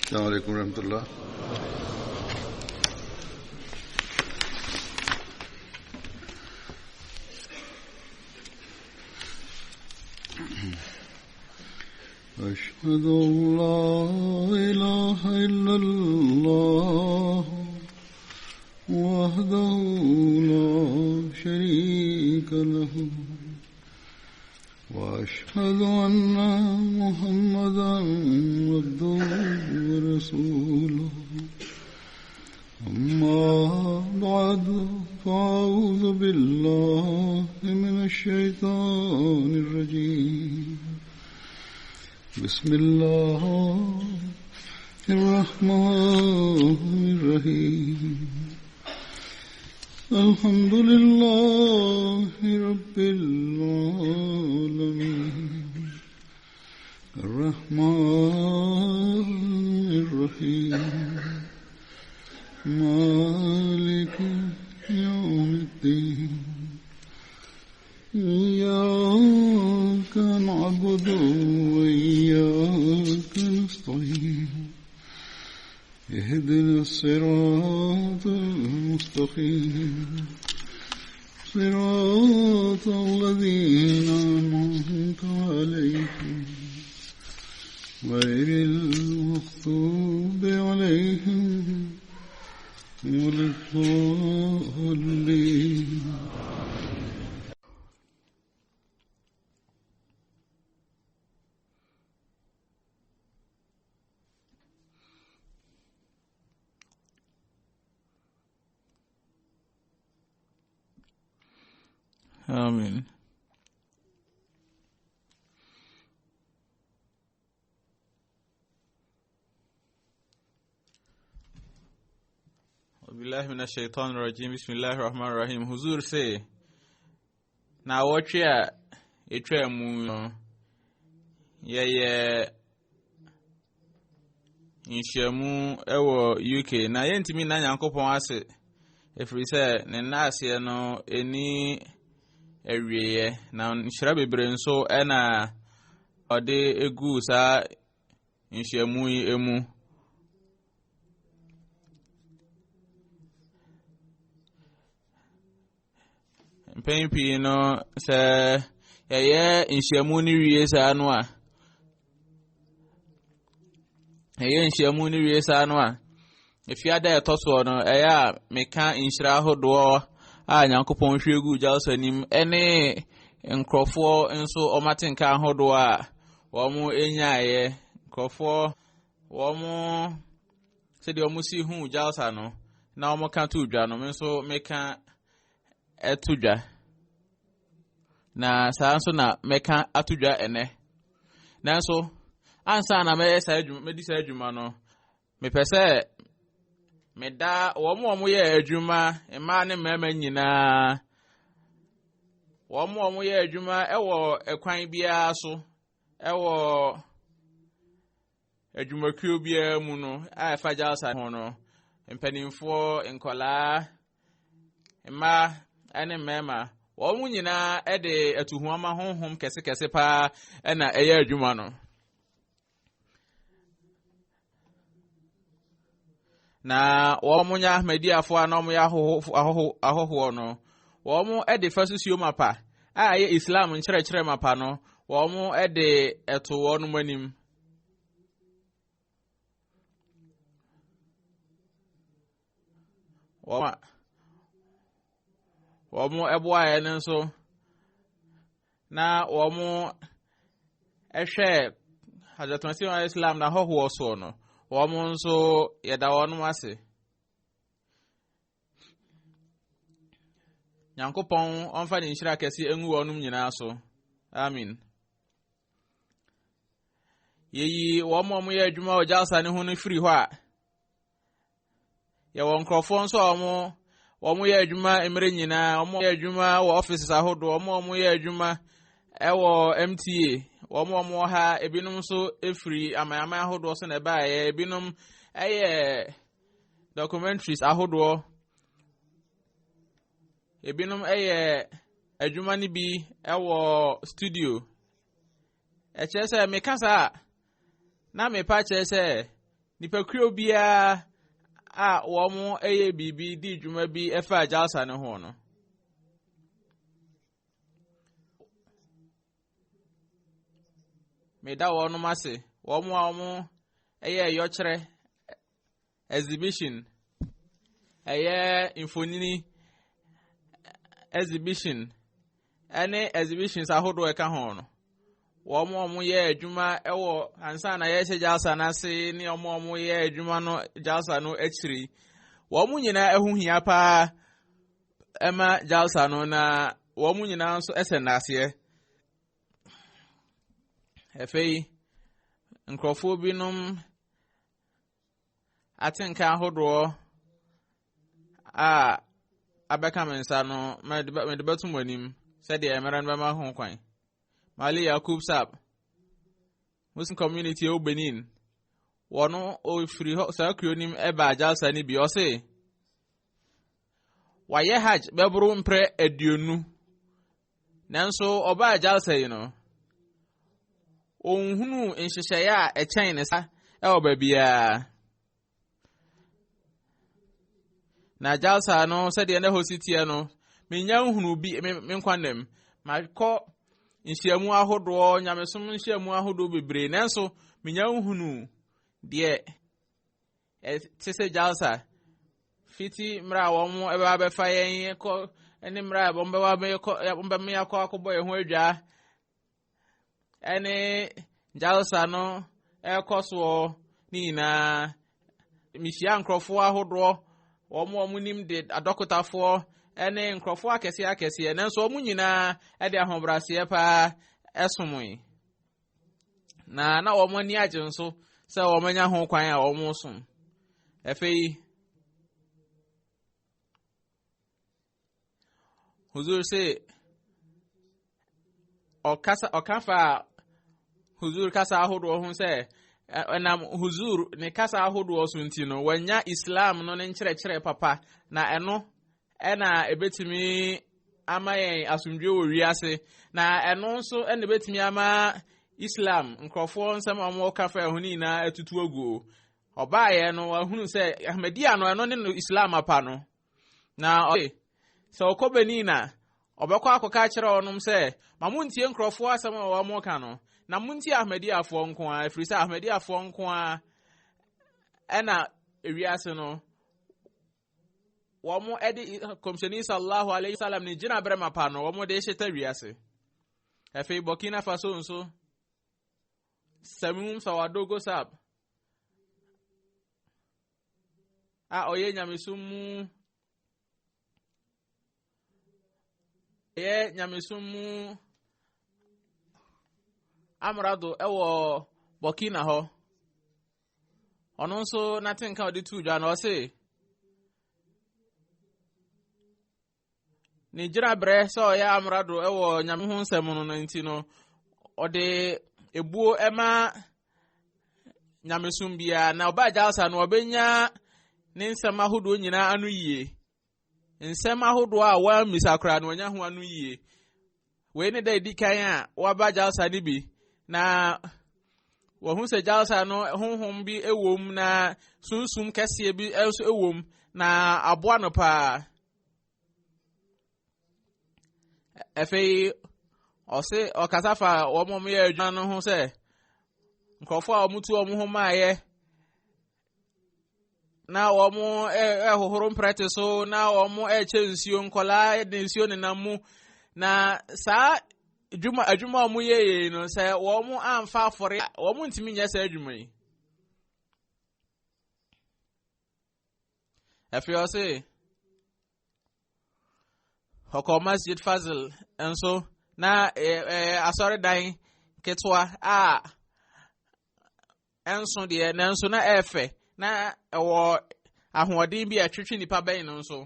السلام عليكم ورحمة الله. أشهد أن لا إله إلا الله وحده لا شريك له وأشهد أن محمدا عبده ورسوله أما بعد فأعوذ بالله من الشيطان الرجيم بسم الله الرحمن الرحيم الحمد لله رب العالمين الرحمن الرحيم مالك يوم الدين إياك نعبد وإياك نستعين اهدنا الصراط المستقيم صراط الذين أنعمت عليهم غير المغضوب عليهم ولا الضالين. Amen. Billahi minash shaitanir rajim. Bismillahir rahmanir rahim. Huzur say na watch ya etwa mu ye inhyamu ewo UK na yentimi na Nyankopon ase efiri se ne na ase no eni ewiye na nhyira bebre nso ena ode egu sa inhyamu emu mpempi no se ye inhyamu ni wiye sa no a inhyamu ni wiye sa no a efiada etoso no eya meka inhyira hodo a Nyankopon hwegu jalsanim ene nkrofo nso omatenka hodo a womu enyaaye nkrofo womu se de omu si hu jalsa no na omu kan tu dwa no nso meka etudwa na saa nso na meka atudwa ene nanso ansa na me sa adwuma me di sa adwuma no me pese meda womu ye adwuma ema ne mema nyina womu ye adwuma ewo ekwan bia so ewo adwumakuo bia mu no a fajalsa ho no mpanimfo nkola ema ene mema womu nyina ede atuhuama honhom kese pa ena eye adwuma no na womu nya Ahmediafo na omu ya ahoho no womu ede fasusio mapa a ye Islam nkyerɛkyerɛ mapa no womu ede eto wonu manim womu eboa ene nso na womu ehwe Hajjatmasi wa Islam na hoho so no womu nso yeda wonu ase Nyankopon onfa ni nhyira kese engu wonum nyina so amen. Yeyi womu ye adwuma o jalsa ne hu no firi ho a ye won krofo nso womu ye adwuma emre nyina womu ye adwuma wo offices ahodo womu ye adwuma ewo MTA womu ha ebinum so efiri amayama ahodo so na ba ye ebinum eye documentaries ahodo ebinum eye adwuma ni bi ewo studio echese mekasa na me pa chese nipakuo bia a wɔn ɛyɛ bibi di dwuma bi ɛfa jalsa ne ho no meda wɔn ase wɔn ɛyɛ yɔkyerɛ exhibition ɛyɛ infonini exhibition ɛne exhibitions ahodoɔ ɛka ho no wɔn yɛ adwuma ɛwɔ ansa na yɛhyɛ jalsa n'ase ne wɔn yɛ adwuma no jalsa no akyiri wɔn nyinaa ɛho hia paa ɛma jalsa no na wɔn nyinaa nso ɛsɛ n'aseɛ afei nkurɔfoɔ binom atenka ahodoɔ a abɛka me nsa no mede bɛto mo anim sɛdeɛ mmara no bɛma ho kwan Mali Yakub Sab Muslim community o Benin wɔno ofiri hɔ saa kuronim ɛba jalsa ni bi ɔse wayɛ hajj bɛboro mpre aduonu nanso ɔba jalsa yi no onhunu nhyehyɛeɛ a ɛkyɛn ne sa ɛwɔ baabia na jalsa no sɛdeɛ ne hositie no menya nhunu bi me nkwanam makɔ nhyiamu ahodoɔ nyamesom nhyiamu ahodoɔ bebree nanso menya nhunu deɛ ɛte sɛ jalsa fiti mra wɔn ɛbɛba bɛfa yɛn kɔ ɛne mra wɔn bɛba akɔ akɔbɔ yɛn ho adwa ɛne jalsa no ɛkɔ soɔ ne nyinaa mihyia nkurɔfoɔ ahodoɔ wɔn nim de adɔkotafoɔ ɛne nkurɔfoɔ akɛseɛ nanso wɔn nyinaa ɛde ahobraseɛ paa ɛsomoe na wɔn ani agye nso sɛ wɔn anya ho kwan a wɔn som afei huzur sɛ ɔkafa huzur kasa ahodoɔ ho sɛ ɛnam huzur ne kasa ahodoɔ so nti no wanya islam no ne nkyerɛkyerɛ papa na ɛno ɛna ebetumi ama yɛn asomdwe wɔ wiase na ɛno nso ɛna ebetumi ama islam nkurɔfoɔ nsɛm a wɔn kafa ɛho nyinaa atutu agu ɔbaayɛ no ahunu sɛ ahmedia no ɛno ne no islam apa no na sɛ ɔkɔ benin na ɔbɛkɔ akɔka kyerɛ ɔnom sɛ ma montie nkurɔfoɔ asɛm a wɔn ka no na montie ahmediafoɔ nko a ɛfiri sɛ ahmediafoɔ nko a ɛna ewiase no wɔn ɛde kɔmhyɛni sallallahu alaihi wasallam ne gyina brɛ mapa no wɔn de hyɛta wiase afei Burkina Faso nso Samum Sawadogo Sab a ɔyɛ nyamesom mu amrado ɛwɔ Burkina hɔ ɔno nso natenka ɔde tu dwa na ɔse ne gyina brɛ sɛ ɔyɛ amrado ɛwɔ nyame ho nsɛm no nti no ɔde ebuo ɛma nyamesom bia na ɔba jalsa no ɔbɛnya ne nsɛm ahodoɔ nyinaa ano yie nsɛm ahodoɔ a wɔamisa koraa no ɔnya ho ano yie wei ne da edi kan a wɔaba jalsa ne bi na wɔhu sɛ jalsa no honhom bi ɛwom na sunsum kɛseɛ bi ɛnso ɛwom na aboa no paa afei ɔse ɔkasa fa wɔn yɛ adwuma no ho sɛ nkurɔfoɔ a wɔtu wɔn ho maayɛ na wɔn ɛhohoro mprɛte so na wɔn ɛkyɛ nsuo nkɔlaa de nsuo nenam mu na saa adwuma a wɔn yɛ no sɛ wɔn amfa afɔre wɔn ntumi nyɛ saa adwuma yi afei ɔse ɔkɔ Masjid Fazil nso na asɔredan ketewa a ɛnso deɛ nanso na ɛfɛ na ɛwɔ ahoɔden bi a twitwi nipa bɛn no nso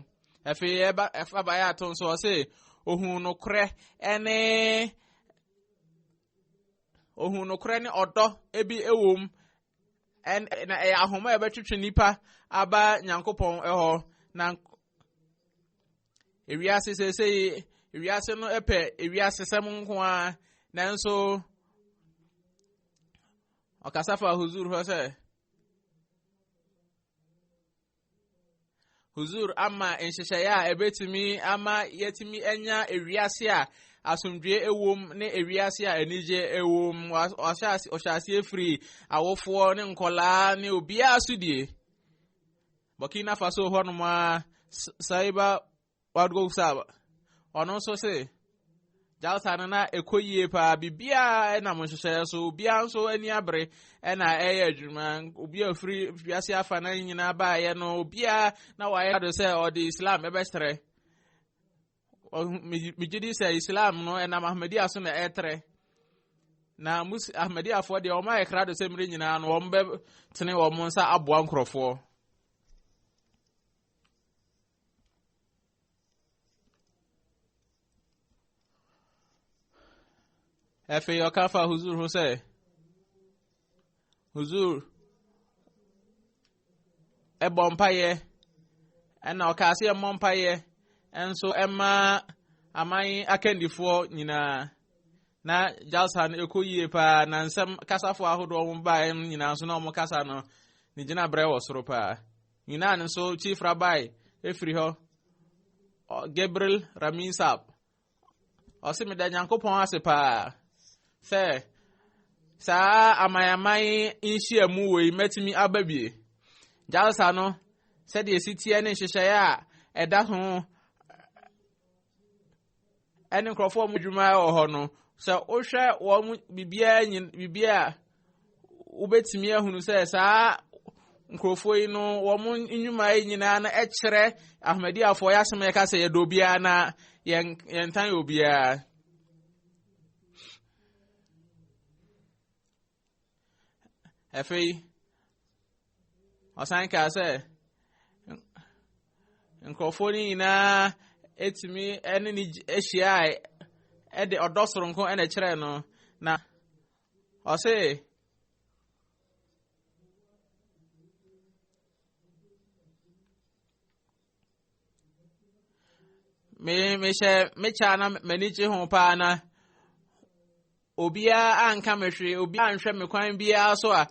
afei ɛfa baeɛ ato nso ɔse ohun nokorɛ ne ɔdɔ ebi ɛwom na ɛyɛ ahoma a ɛbɛtwitwi nipa aba Nyankopɔn ɛhɔ na ewiase sesei ewiase no ɛpɛ ewiase sɛm nko a nanso ɔkasa fa huzur hɔ sɛ huzur ama enhyehyaya ebetimi ama yetimi enya ewiase a asomdwe ewom ne ewiase a enije ewom ohyase efiri awofo ne nkola ne obia asudie Burkina Faso honoma Saiba wadgo saba ono so se Jalsa na ekoyie pa bibia na monhyehyɛ so bia nso ani abre na ɛyɛ adwuma obia free fiase afa na nyina ba ye no obia na waye do sɛ ɔde Islam ɛbɛstre migidi sɛ Islam no na Ahmadiyya so na ɛtre na Ahmadiyya fo de ɔma ekra do sɛ mire nyina no ɔmbɛ tene ɔmo nsa aboa nkrɔfo Efe yokafa huzur huse huzur bompaye ena okase mompaye enso ema amai akandifo nyina na jalsa na ekoyie pa na nsem kasafo ahodo mo ba nyina so na mo kasa no ni gina bre wo soro pa nyina nso chief rabbi efiri ho Gabriel Raminsab osimi da nyankopon ase pa Say, sa amayamai inhyiamu wei metimi ababie. Jalsa no said the city and nhyehyɛ a ɛda ho ɛne nkrɔfo mu dwuma wɔ hɔ no sɛ wohwɛ wɔn bibia wobetimi ahunu sɛ saa nkrɔfo yi no wɔn nnwuma yi nyinaa na ɛkyerɛ Ahmadiyya fo ya asɛm yɛka sɛ yɛdɔ bia na yɛntan obia Efe Osanka say Nkrofoni na etimi ene ni ehia e de odosoronko ene kire no na o say me chana maniji ho pa na obia anka mehwe obia anhwe me kwan bia so a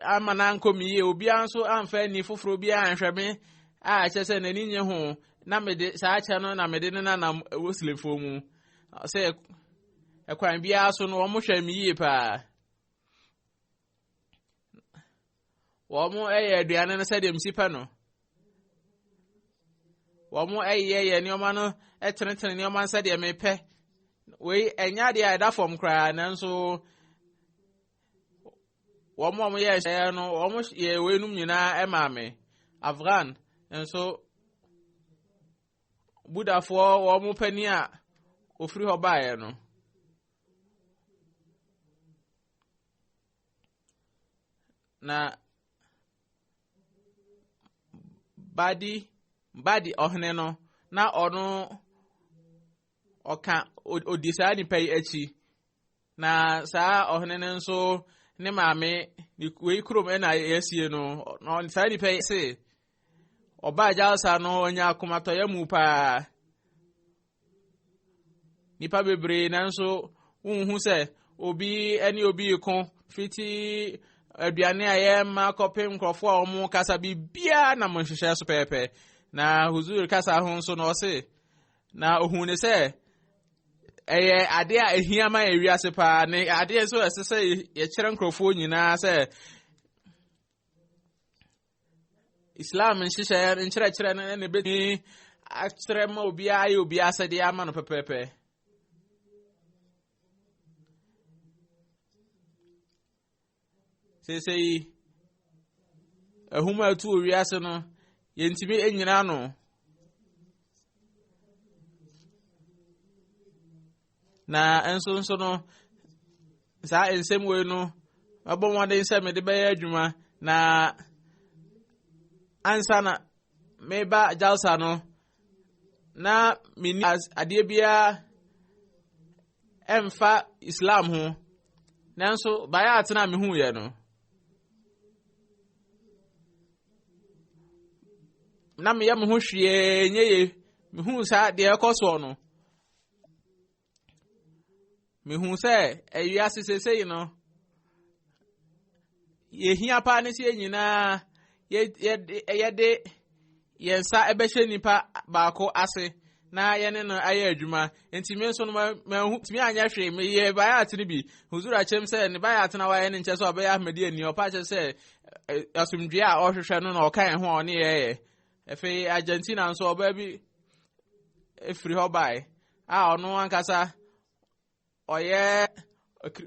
amana nkomiye obia nso amfa ni foforo bia anhwe me a kyese na ni nye ho na mede saa kya no na mede na na woslefo mu se ekwan bia so no omo hwe miye pa wo mo eye aduane no se dem sipa no wo mo eye ni oma no etenetene ni oma nsa de mepe we enya de ada fom kra nanso wo mo ye hye no wo mo ye we num nyina emame Afghan enso budafo wo mo pani a ofiri ho baaye no na badi ohne no na ono oka odisa ni pay echi na saa ohne nso ne maame ni we krom na yesie no no saa ni pay se oba jalsa no onya akomato ya mu pa nipa bebre nanso unhu se obi eni obi ko fiti aduane aye ma kopem nkrofo a omo kasa bibia na monhyehyɛ so pepe na huzur kasa ho so no se na ohun ne se eye ade a ehia ma ewiase pa ne ade so esese ye kyerɛ nkrofo nyina se Islam nhyehyɛ nkyerɛkyerɛ ne be akyerɛ ma obi aye obi asɛde ama no pepepe sesei ahuma tu owiase no yentimi enyina no na enso no saa ensem we no abomwade nsem de bɛyɛ adwuma na ansa na meba jalsa no na mini ade bia emfa Islam ho nanso baya atena me hu ye no na me ya me ho hwie nyeye me hu sa de ekoso no me hu se ewia sesei no ye hia pa ne se nyina ye de yensa ebehye nipa baako ase na yene no aye adwuma ntimi nso no mahu timi anya hwe me ye bayat ne bi huzura chem se ne bayat na waye ne nche so obeya ahmedi ani opa che se asumdwe a ohwehwe no na okan ho one ye efe Argentina nso oba bi efiri ho bai a ono ankasa oye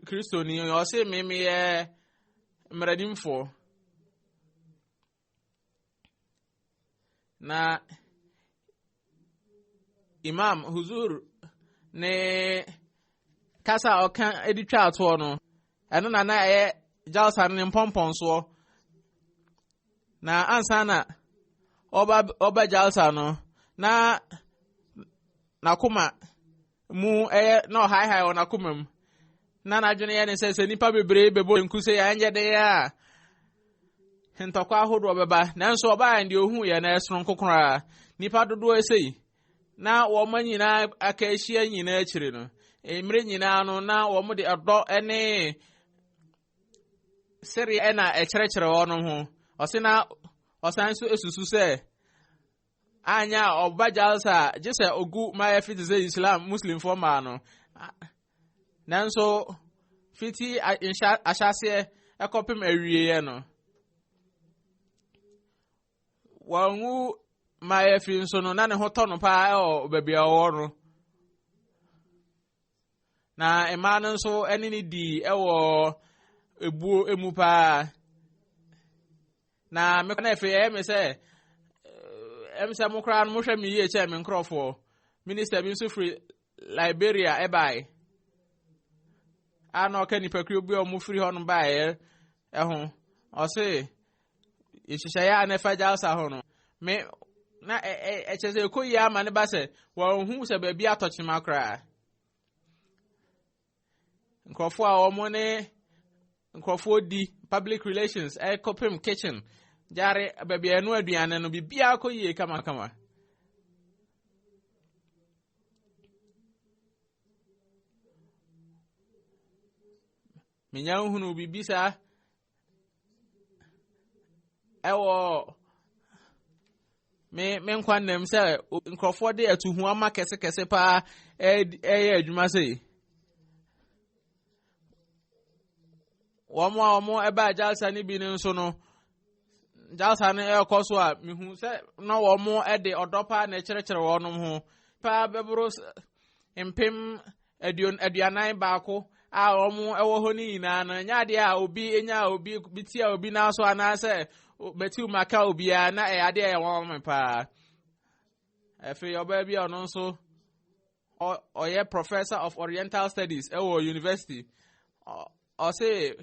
kristoni o se me ye mradimfo na Imam Huzur ne kasa okan editwa ato no eno na ye jalsa ne pompon so na ansana oba jalsa no na kuma mu no high on akumam na dwene ye ne se nipa bebre bebo nkuse ya anje de ya hentokwa hodo beba nanso oba ande ohu ye na esron kokora nipa dodo esei na wo manyina aka ehia nyina akire no emre nyina no na wo mo de odo ene seri ena ekyerechire wono ho osina osanso esusu se anya obajalsa jese ogu ma fit ze Islam Muslim forma no nanso fiti ashase ekopem awieye no wangu ma fi nso no na ne hoto no pa o babia woro na emanu nso eni ni di ewo ebuo emu pa na me na efe me se emse mo kra no mo hwe me ye che me nkrofo minister bi nso free Liberia ebai ano ka ni pakri obi o mo free ho no bae ho o se ishisha ya na fa jalsa ho no me na echeze ko ya ma ne ba se wa hu se ba bi atochima kra nkrofo a o mo ne nkrofo di public relations kopem kitchen jare baby enu aduane no bibia akoyie kama menya hunu bibisa ewo me nkwannem se nkrofo de atuhu ama kese pa adwuma sei womo eba jalsa ni bi nso no jalsa ne ekoso a mihu se na womo ede odopa na kyerkyere wonom ho pa bebro empem aduanan baako a womo ewo ho ni ina na nyade a obi enya obi bitia obi na so anase betu maka obi a na ade e womo pa efe oba bi ono nso oye professor of Oriental Studies ewo university o say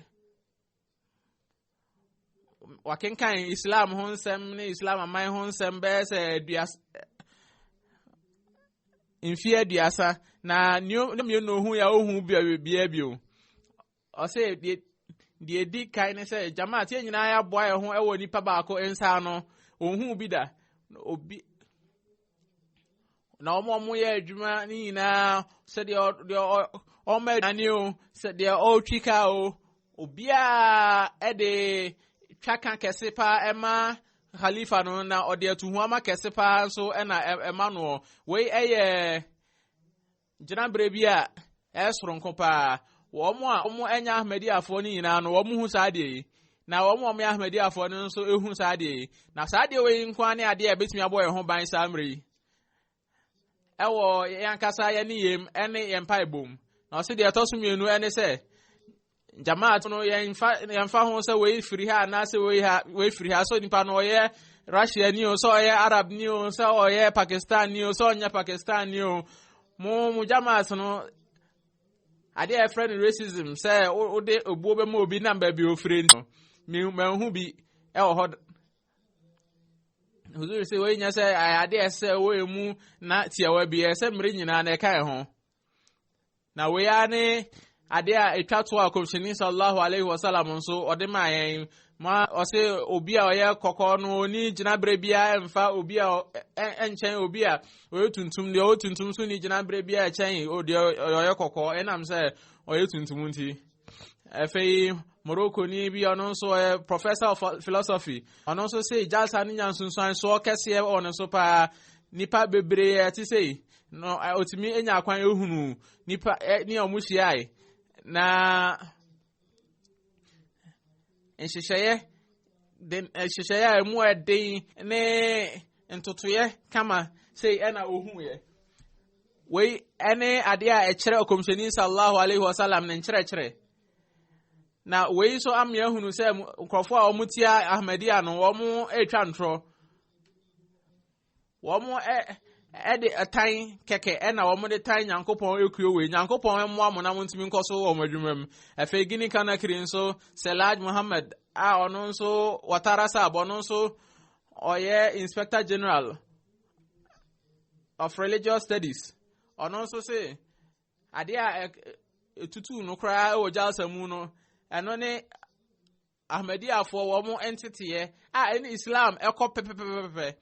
wakenkan Islam ho nsem ne Islam aman ho nsem be se infia duasa na nyom no hu ya ohu bia bio o se die di kai ne se jamaat ye nyina ya boa ye ho ewo nipa baako ensa no ohu bi da obi na omo ye adwuma ni nyina se de o ma ani o se de o twika o obia ede twaka kese pa ema khalifa no na ode atuhu ama kese pa so ena ema no we eye jinabre bia esronko pa omo enya ahmedi afo ni nyina no omo hu saade na omo ahmedi afo no so ehu saade na saade we nkwa ne ade e betimi abo ye ho ban samri ewo yankasa ye ni yem ene yempa ebom na se de atosumienu ene se jamaat no yemfa ho se we free ha na se we free ha so nipa no ye Russia ni o so ye Arab ni o so ye Pakistan ni o so nya Pakistan ni o mu jamaat no ade e friend racism se o de obuo be ma obi number bi o free no me hu bi e o ho huzuri se we nya se ade e se we mu na tiawa bi e se mre nyina na e kai ho na we ya ne ade a etwato a komshini sallallahu alaihi wasallam nso ode ma yen ma o se obi a oye kokko no ni jinabre bia emfa obi a enchen obi a oye tuntum de o tuntum so ni jinabre bia echen o de oye kokko enam se oye tuntum nti efei Morocco ni bi ono so a professor of philosophy ono so say jalsa ni nyansunsan so kese ono so pa nipa bebre ti say no otimi enya akwan ehunu nipa ni omuhia na enhyehyeye den enhyehyeye mu eden ne ntotoye kama say ena ohuye we ene ade a ekere okomsheni sallallahu alaihi wasallam ne nkere na we so amya hunu se nkrofo a omutia Ahmadiyya no wo etwa ntro wo de atan keke na wo de tan Nyankopon ekuo we Nyankopon mo amona mo ntimi nkoso wo madwumam afa gini kana kiri nso Selaj Muhammad a ono nso watara sabo no nso oye Inspector General of Religious Studies ono nso se ade a etutu no kra o jalsa mu no eno ne Ahmadiyya fo wo mo entity ye a ene Islam pepepepe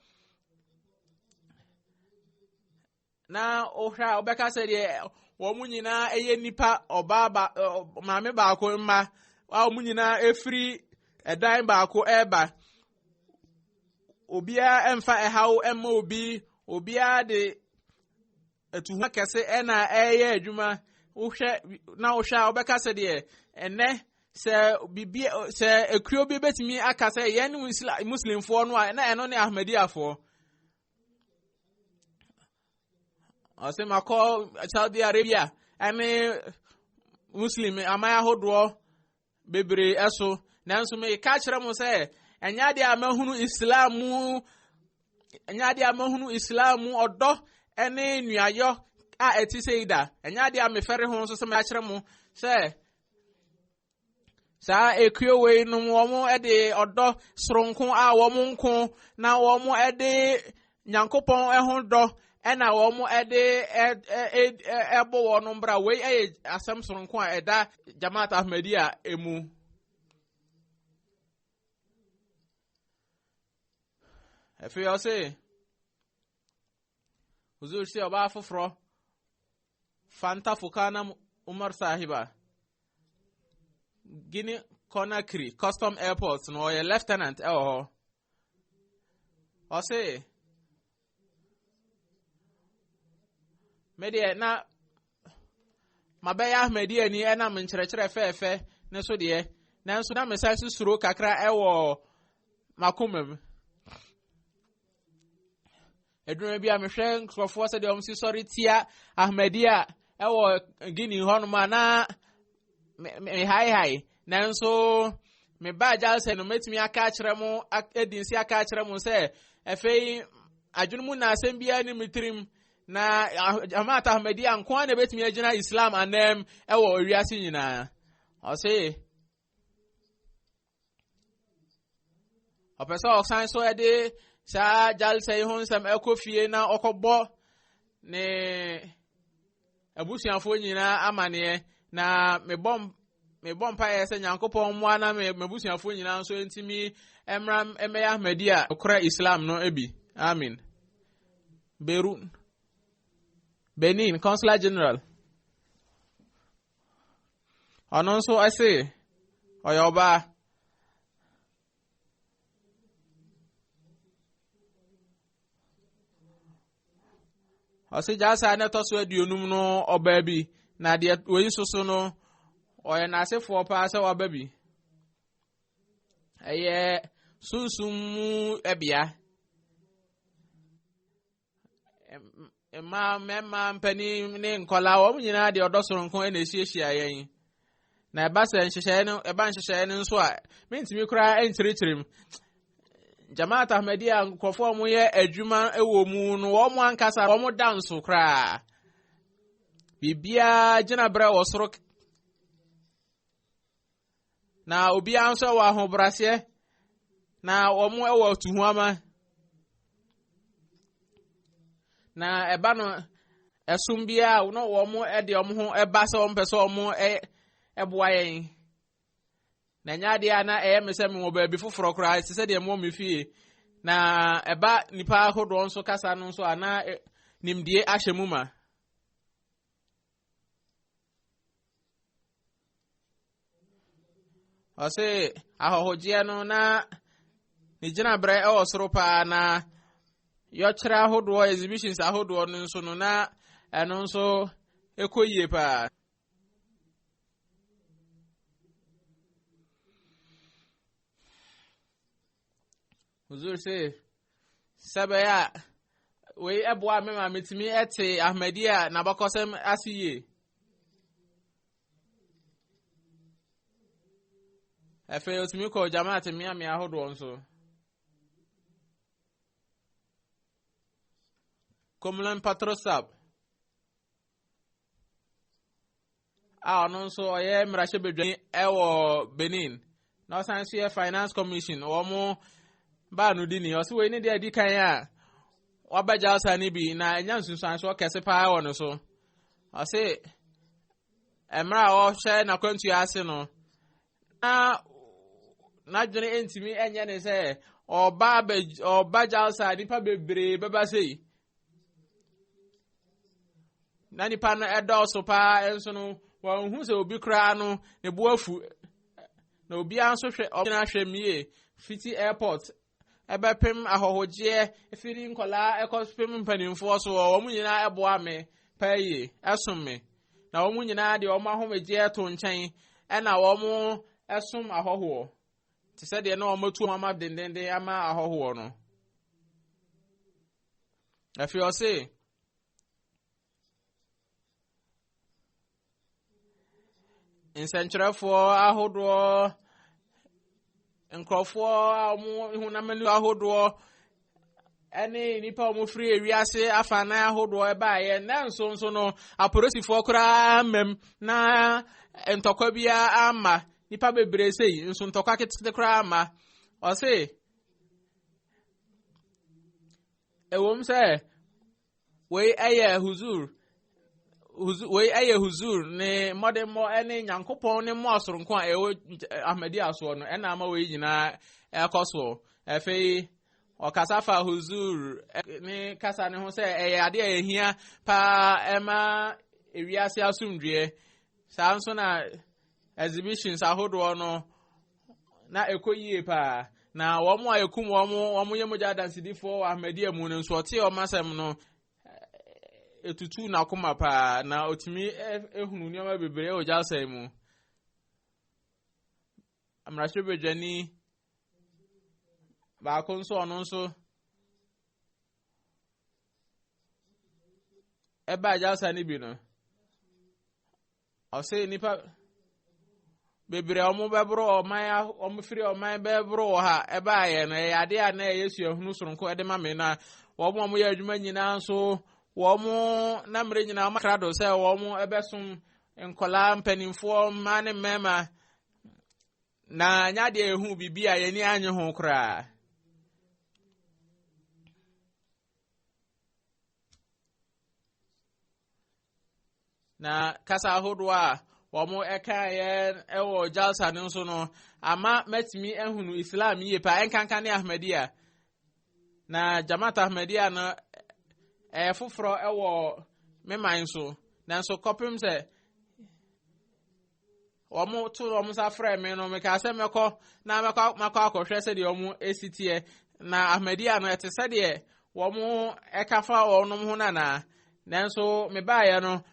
na ohra obeka se de wo mu nyina eye nipa obaba maame ba ko mma wa mu nyina efri edan ba ko eba obia emfa ehawo emma obia de etuhu kese ena eye adwuma ohwe na ohwa obeka se de ene se bibie se ekrio bi betimi aka se ye ne muslim fo no na eno ne Ahmadiyya fo ase mako Saudi Arabia ame muslim amaya hodo bebre eso nanso me ka kire mo se enya de amahunu islamu odo ene nuayo a etiseida enya de amefere ho so se me akire mo se sa ekuo we no wo ede odo soronko a wo nko na wo ede Nyankopon ehodo ena wo ede ebo wo no mbra we asem soronko a eda Jamaat Ahmadiyya emu efe yo se huzur si oba foforo Fanta Fukana Umar Sahiba Guinea Conakry Custom Airport no ye lieutenant o say media na mabaya Ahmadiyya ni ena menkyerɛkyerɛ fɛɛfɛ ne so de na nso na mesase suro kakra ɛwɔ makomam edwuma bi a mehwɛ nkrɔfoɔ sɛ de ɔmo si sɔre tia Ahmadiyya ɛwɔ Guinea hɔ no ma na me hai nanso me ba jalse no metimi aka kyerɛ mo edinsi aka kyerɛ mo sɛ afei adwunu mu na asɛm bia ni mitrim na Jamaat Ahmadiyya nko na betimi agina Islam anem ɛwɔ owiase nyinaa ɔse ɔpɛsɛ ɔsan so ɛde saa jalse yi ho nsɛm ɛkɔfie na ɔkɔbɔ ne abusuafo nyinaa amane na me bom pa ye se Nyankopon mo ana me busuafo nyina nso entimi emra emeya Ahmadiyya okra Islam no ebi amen Benin Consular General ono nso ase oyoba ase jasa na toso aduonum no oba bi na de oyi soso no oye na asefo pa se wa baby eye sunsum ebia mema mpani ne nkola wo nyina de odosoro nko na esiehia yen na eba se nhyehyɛ no eba nhyehyɛ no nso a mentimi kura enkyerɛkyerɛm Jamaat Ahmadiyya nkofo mo ye adwuma ewo mu no wo mo ankasa wo mo danso kura bibia gina bra wo soro na obi anso wa ahobrase na wo mo ewo tuhuama na eba no esum bia no wo mo ede wo ho eba se wo mpese wo mo eboa yen na nyaade ana mesem wo ba bi foforo kra se de mo mefie na eba nipa hodo nso kasa no nso ana nimdie ahyemu ma ɔse ahɔhogyeɛ no na ne gyinaberɛ ɛwɔ soro paa na yɔkyerɛ ahodoɔ exhibitions ahodoɔ no nso no na ɛno nso ɛkɔ yie paa. Huzur se sɛbɛyɛ a wei ɛboa me ma metumi ɛte Ahmadiyya n'abakɔsɛm ase yie. Afei otumi kɔ Jamaat mmeame ahodoɔ nso. Komlan Patrosab a ɔno nso ɔyɛ mmarahyɛbadwani ɛwɔ Benin na ɔsan nso yɛ Finance Commission wɔn baa no di ni ɔsɛ wei ne deɛ di kan a wabɛgya ɔsa ne bi na ɛnya nsunsuansoɔ kɛse paa wɔ no so. Ɔsɛ mmerɛ a ɔhyɛ n'akwantua ase no na n'adwene ntumi ɛnyɛ ne sɛ ɔba gya ɔsa nipa bebree bɛba sei na nipa no ɛdɔɔso paa nso no wɔn hu sɛ obi koraa no ne bo afu na obiara nso hwɛ ɔgyina hwɛ mie fiti airport ɛbɛpem ahɔhogyeɛ efiri nkɔlaa ɛkɔpem mpanimfoɔ so wɔn nyinaa ɛboa me paa yie ɛsom me na wɔn nyinaa deɛ wɔn ahomegyeɛ to nkyɛn ɛna wɔn ɛsom ahɔhoɔ te sɛ deɛ na wɔn atu wɔn ama dendenden ama ahɔhoɔ no. Afei ɔse nsɛnkyerɛfoɔ ahodoɔ nkurɔfoɔ a wɔn hunamani ahodoɔ ɛne nipa wɔn firi ewiase afanan ahodoɔ ɛbaayɛ nanso nso no apolisifoɔ koraa mmam na ntɔkwa biara ama nipa bebree sei nso ntɔkwa ketekete koraa ama. Ɔse ɛwɔm sɛ wei ɛyɛ huzur ne mmɔdemmɔ ɛne nyankopɔn ne mmɔ asoronko a ɛwɔ Ahmadiyya soɔ no ɛna ama wei nyinaa ɛkɔ soɔ. Afei ɔkasa fa huzur ne kasa ne ho sɛ ɛyɛ ade a ɛhia paa ɛma ewiase asomdwoeɛ. Saa nso na exhibitions ahodoɔ no na ɛkɔ yie paa na wɔn a ɛkum wɔn yɛ mogya adansidifoɔ wɔ Ahmadiyya mu no nso ɔte wɔn asɛm no etutu n'akoma paa na otumi ehunu nneɛma bebree wɔ gyaasa mu. Mmarahyɛbadwani baako nso ɔno nso ɛbaa gyaasa ne bi no ɔsɛ nipa bebree wɔn bɛboro wɔn firi ɔman bɛboro wɔ ha ɛbaayɛ no ɛyɛ ade a na ɛyɛ suahunu soronko ɛde ma me na wɔn yɛ adwuma nyinaa nso wɔn na mmere nyinaa wɔn akra do sɛ wɔn ɛbɛsom nkɔlaa mpanimfoɔ mmaa ne mmarima na nyadeɛ ehu bibi a yɛni anye ho koraa. Na kasa ahodoɔ a wɔn ɛka yɛ ɛwɔ jalsa no nso no ama mɛtumi ehunu Islam yie paa ɛnkanka ne Ahmadiyya na Jamaat Ahmadiyya no ɛyɛ foforɔ ɛwɔ meman so nanso kɔpem sɛ wɔn to wɔn nsa frɛ me no meka sɛ mɛkɔ akɔhwɛ sɛdeɛ wɔn esi teɛ na Ahmadiyya no ɛte sɛdeɛ wɔn ɛkafa wɔn ho nana nanso mebaeɛ no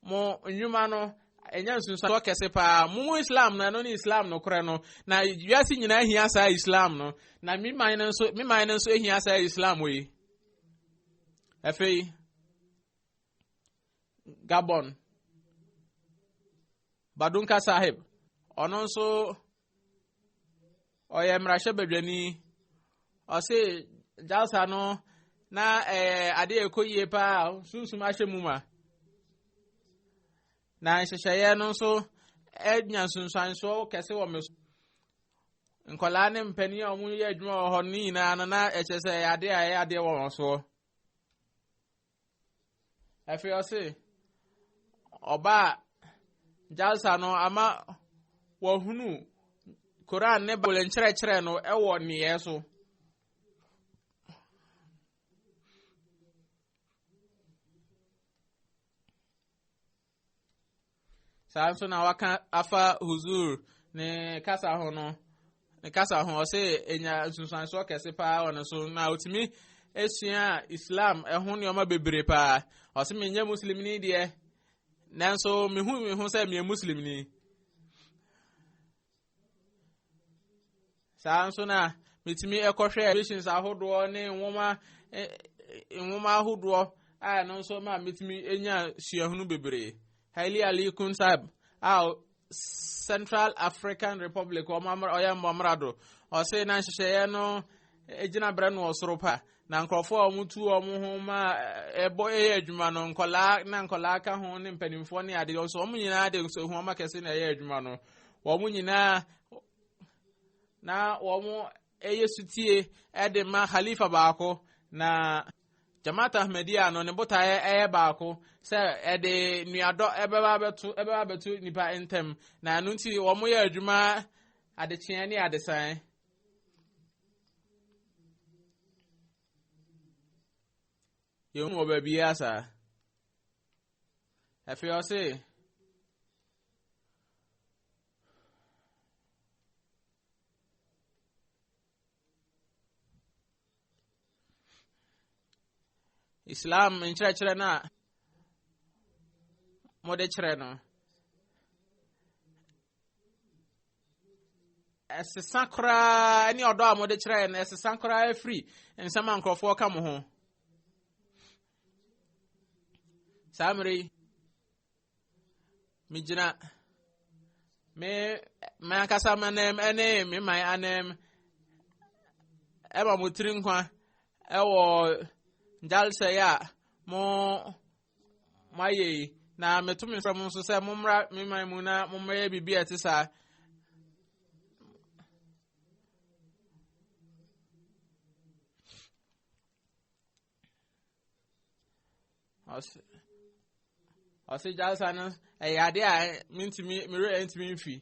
mo nnwuma no ɛnya nsunsuansoɔ kɛse paa mo Islam no ɛno ne Islam no korɛ no na wiase nyinaa hia saa Islam no na meman no nso ehia saa Islam yi. Afei Gabon Badunka Sahib ɔno nso ɔyɛ mmarahyɛbadwani ɔse jalsa no na ade ɛkɔ yie paa sunsum ahyɛ mu ma na nhyehyɛeɛ no nso ɛnya nsunsuansoɔ kɛse wɔ me so nkɔlaa ne mpanin a wɔn yɛ adwuma wɔ hɔ no nyinaa no na ɛkyɛ sɛ ɛyɛ ade a ɛyɛ adeɛ wɔ wɔn soɔ. Afei ɔse ɔbaa jalsa no ama wɔhunu Koran ne Bible nkyerɛkyerɛ no ɛwɔ nneyɛɛ so. Saa nso na waka afa huzur ne kasa ho no ne kasa ho ɔse enya sunsan so kɛse pa ɔno so na otimi esua Islam ɛho ne ɔma bebre pa ɔse menye muslim ni de nanso mehu sɛ me muslim ni saa nso na metimi ɛkɔhwɛ visions ahodoɔ ne nwoma ahodoɔ a no nso ma metimi enya suahunu bebre Haile Ali Kunsab Central African Republic oya Mamrado ɔse na nhyehyɛ no egyina brɛ no ɔsoro pa na nkrɔfo omutu omu ma ɛbɔ adwuma no nkɔla ka ho ne mpanimfo ne ade nso omu nyinaa de so hu ma kɛse na adwuma no omu nyinaa na omu sutie ɛde ma Khalifa baako na Jamaat Ahmadiyya no ne botae baako sɛ ɛde nuadɔ ɛbɛba betu nipa ntem na no nti omu yɛ adwuma adekyeɛ ne adesan yɛhu wɔ baabi asa afei ɔse Islam nkyerɛkyerɛ na mode kyerɛ no ɛsesa koraa ne ɔdɔ a mode kyerɛ no ɛsesa koraa afiri nsɛm a nkurɔfoɔ ka mo ho saa mmere megyina me ankasa manam ɛne me man anam ɛma mo tiri nkwa ɛwɔ jalsa ya mo maye na metumi from nso sɛ mommra me man mu na mommra bibi ate saa ɔse jalsa no ɛyɛ ade a mentimi mfi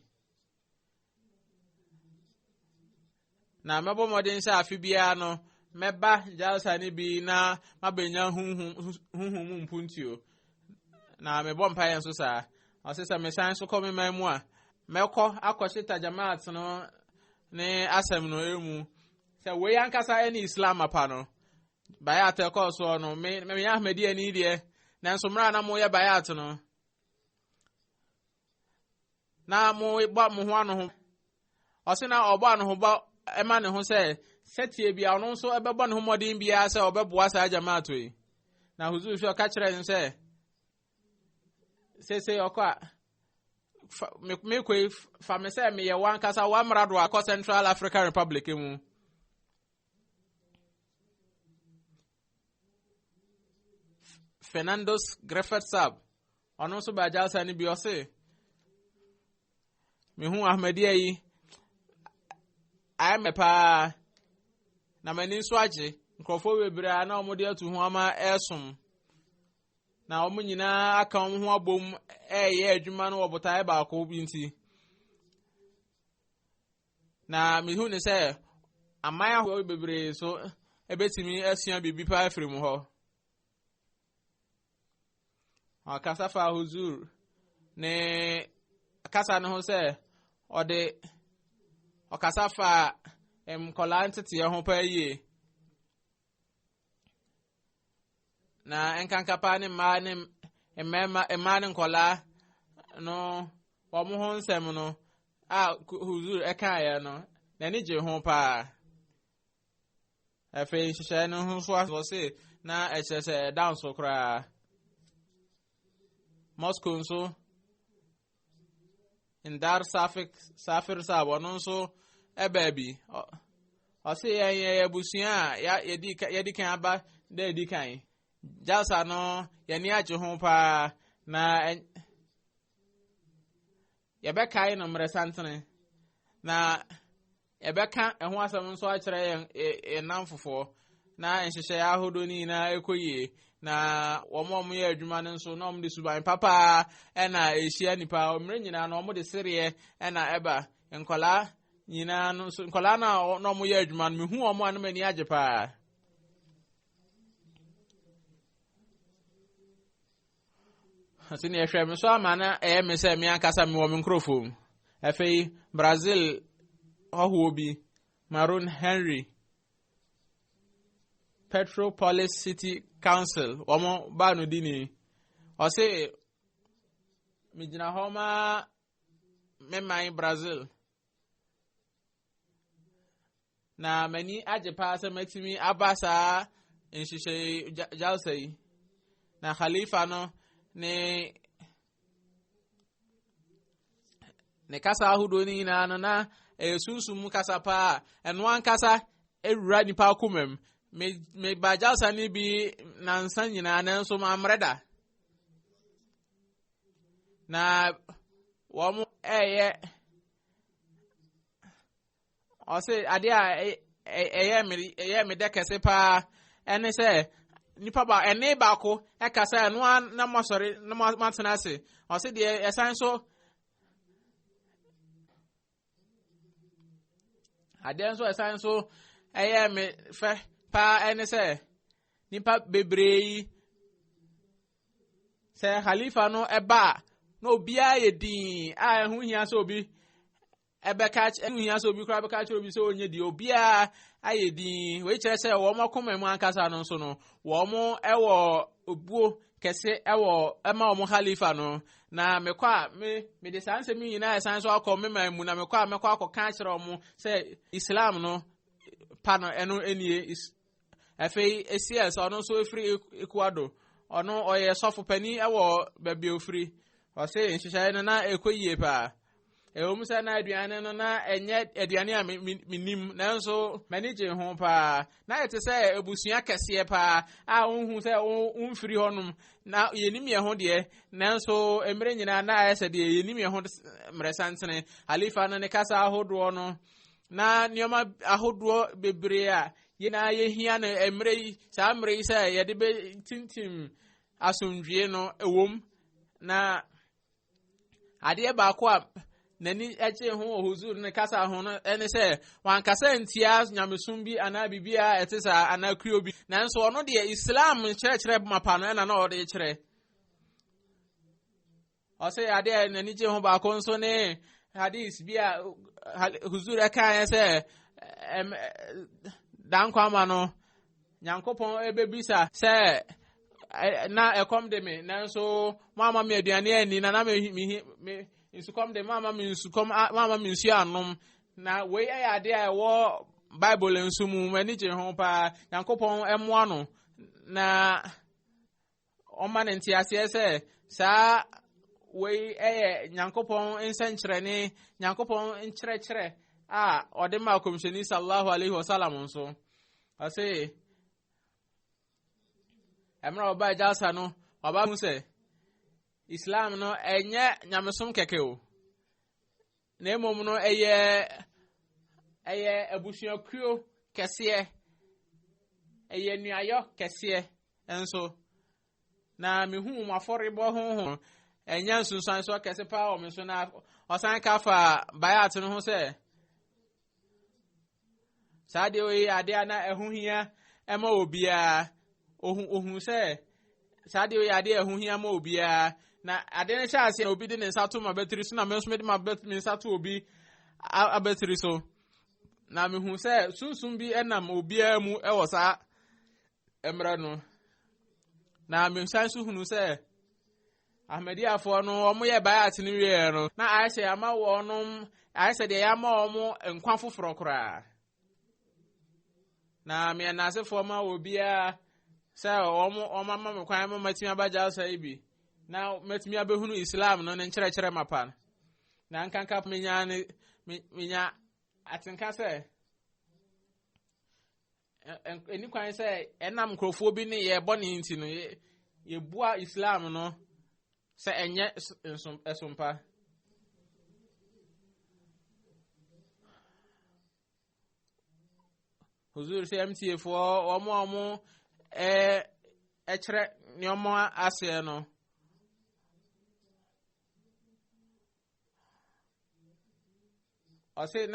na mɛbɔ mmɔden sɛ afe biara no meba jalsa ni bi na mabenya huhu mpuntuo na mebɔ mpaeɛ nso saa ɔse sɛ mesan so kɔ me man mu a mɛkɔ akɔhyeta Jamaat no ne asɛm no emu sɛ wei ankasa ɛne Islam apa no bayat ɛkɔɔ soɔ no me Ahmadiyya ni deɛ nanso mmra na moyɛ bayat no na mobɔ mo ho ano ho ɔse na ɔbɔ ano ho bɔ ɛma ne ho sɛ sɛtie bia ɔno nso ɛbɛbɔ ne ho mmɔden biara sɛ ɔbɛboa saa Jamaat yi na huzur hwɛ ɔka kyerɛ ne sɛ sese ɔkɔ a mekɔi fa me sɛ meyɛ wankasa wamrado akɔ Central African Republic mu Fernandos Greffet Sab ɔno nso ba jalsa ne bi ɔse mehu Ahmadiyya yi ayɛ paa na mani nso agye nkurɔfoɔ bebree a na ɔmo de atu ho ama ɛsom na ɔmo nyinaa aka ɔmo ho abom ɛyɛ adwuma no wɔ botae baako bi nti na mehu ne sɛ aman ahoɔ bebree so ɛbɛtumi asua biribi pa afiri mu hɔ ɔkasa fa huzur ne kasa ne ho sɛ ɔkasa fa nkɔla nteteɛ ho pa yie na nkankapa ne mmaa ne nkɔla no wɔn ho nsɛm no a huzur ɛkaeɛ no n'ani gye ho paa afei nhyehyɛe no ho nso asɔ se na ɛkyerɛ sɛ ɛda nso koraa Moscow nso Ndar Safir Sab ɔno nso ɛbaabi ɔse yɛn abusua a yɛdi kan aba da edi kan jalsa no yɛni agye ho paa na yɛbɛkae no mmerɛ santene na yɛbɛka ɛho asɛm nso akyerɛ yɛn namfofoɔ na nhyehyɛe ahodoɔ no nyinaa ɛkɔ yie na wɔn yɛ adwuma no nso na wɔn de suban papa ɛna ɛhyia nipa mmerɛ nyinaa na wɔn de sereɛ ɛna ɛba nkɔlaa nyinaa no nso nkɔlaa na wɔn yɛ adwuma no mehu wɔn anum ani agye paa ɔsi ne ɛhwɛ me so ama na ɛyɛ me sɛ me ankasa me wɔ me nkurɔfoɔ mu afei Brazil Hobi Maroon Henry Petropolis City Council omo ba no dini o se mijina homa memai Brazil na mani ajepa se matimi abasa nshishe jalsai na khalifa no ne kasa ahudo ni na no na esunsum kasa pa eno ankasa ewura nipa kumem me bajalsa ni bi na nsan nyina na nso mamreda na womo ose ade a me dekese pa ene se nipa ba ene ba ko kasa eno na masori na matena se ose de esan so ade so esan so me fe pa ene se nipa bebrei se khalifa no eba no bia yedin a hu hia so obi ebeka hu hia so obi kra beka che obi so onye di obia ayedin we kire se wo makoma mu ankasa no so no wo mo ewo obuo kese ewo ema wo khalifa no na mekwa me de sanse mi nyina esan so akọ me mu na mekwa akọ kire mo se Islam no pano eno enie afei esias ono so efri Ecuador ono oye sofo pani ewo bebe ofri o se nhihye no na ekoyie pa ewom se na aduane no na enye aduane a minim na nso manage ho pa na yete se ebusua kese pa a unhu se unfiri honum na yenim ye ho de na nso emre nyina na ayese de yenim ye ho mresantene halifa no ne kasa ahodo no na nioma ahodo bebre a yena yehia na emre sa emre se ye de be tintim asundwie no ewom na ade ba ko a nani eche ho huzur ne kasa ho no ene se wan kasa ntia nyamesum bi ana bibia etesa ana kuo bi nanso ono de Islam kire mapa no na o de kire o se ade nani je ho ba ko nso ne hadith bi a huzur aka se dan kwama no nyankopon ebebisa se na ekom de me nanso mama me aduane ani na me insukom de mama mi nsu anom na we ade a wo Bible nsumu mani je ho pa Yankopon emoa no na oma nti ase se sa we Yankopon ensankyerene Yankopon enkyerɛkyerɛ a ode ma komishoni sallallahu alaihi wasallam nso ase emra oba jalsa no oba mu se Islam no enye nyamesom keke o na emom no eye abusuakuo kese eye nuayo kese enso na mehu maforebo ho enya nsunsan so kese pa o me so na osan ka fa bayat no ho se sade o ade na ehu hia ema obia ohun se sade o ade ehu hia ma obia na ade ne chance na obi de ne nsato ma battery so na me so me de ma battery nsato obi a battery so na me hu se sunsun bi enam obi amu e wo sa emra no na me sansu hunu se Ahmedi afo no omo ye bayat ni wie no na aise ama wo no aise de ya ma omo nkwa foforo kra na me na asefo ma obi a se omo mama me kwan ma matimi abaja sa ibi na matimi abehunu Islam no ne nkyerɛkyerɛ mapa na nkanka menya atenka se eni kwan se enam krofo bi ne ye bɔne nti no ye bua Islam no se enye esompa huzur se MTA fo omo ekyerɛ nyomo ase no ose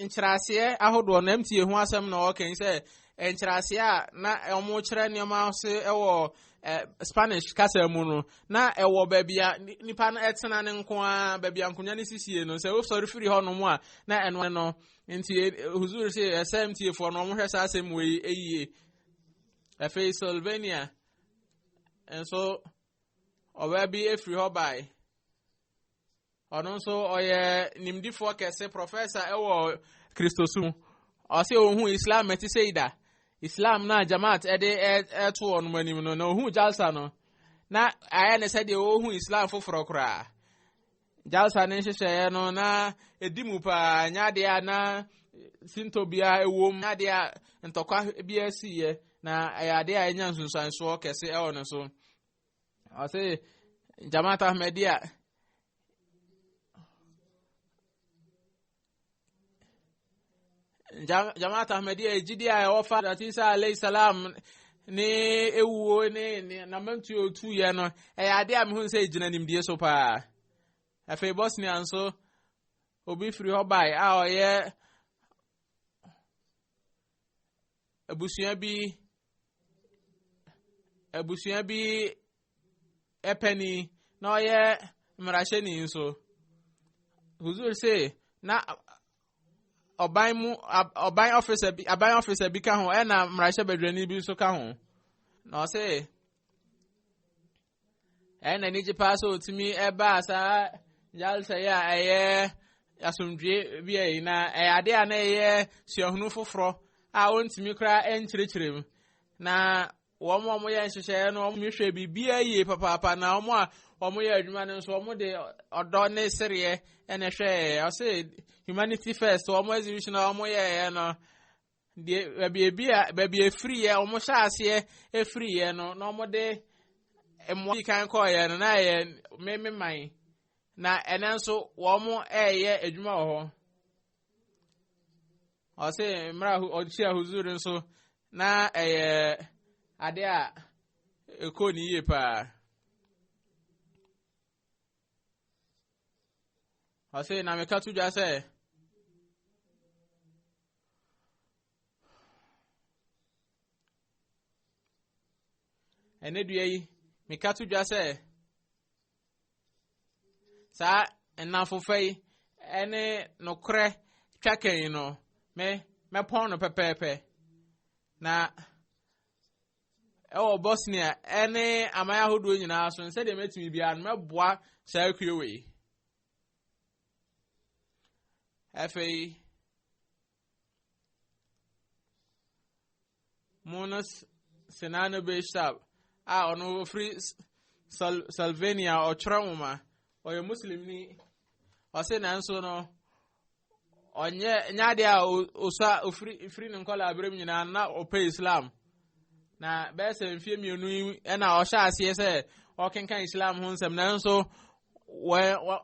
nkyerɛaseɛ ahodoɔ na MTA ho asɛm na ɔkɛn sɛ enchirasia na omo kire nioma se ewo Spanish kasa mu no na ewo babia nipa no etena ne nko a babia nkonya ne sisie no se wo sorry free ho no mu a na eno no nti huzur se SMT for no mo hwesa asem we eyie efe Slovenia enso obabi efri ho bai ono nso oye nimdifo kese professor ewo Christosum o se ohun Islam eti seida Islam na Jamaat eto on manim no na ohun Jalsa no na aya ne se de ohun Islam foforo kra Jalsa ne hyehyɛ no na edimu pa nyade na sintobia ewom nyade ntokwa bia siye na ayade a enya nsunsanso kese ewo no so o se Jamaat Ahmadiyya Jamaat Ahmadiyya ejidia ofa that Isa alayhi salam ni ewuo ni na mantu otu ye no ade a me hu se ejina nimdie so pa afi Bosnia nso obi free ho bai a oye abusuan bi epeni na oye mrasheni nso huzur se na Oban officer bi ka ho na mrasha bedwani bi so ka ho na o se na ni je pass otimi eba asa Jalsa ya asomdwe bi ayi na ade a na suahunu foforo a ontimi kra enkyerkyerem na wo mo ye nhyehyɛ no mo hwɛ bibia yie papa na wo a wo ye adwuma no nso wo de odo ne sereɛ ene hwɛ o se humanity first wo exhibition wo ye no de bia free ye wo hyɛ ase free ye no na wo de emo kan kɔ ye no na ye man na ene nso wo ye adwuma wo ho o se mra o chia huzuri nso na ade a ekoni ye pa o se na me ka tuja se ene dua yi me ka tuja se sa enafofai ene nokre twaken no me pon no pepepe na Bosnia ene amaya hodo nyina so nse de metimi bia no meboa saa kuewe afei Monas Senano Bishop ono free Slovenia o Trauma o ye Muslim ni o se na nso no onye nyade a osa free nkola abrem nyina na o pe Islam na bese mfie mienu na o sha ase se o kenkan Islam ho nsem na nso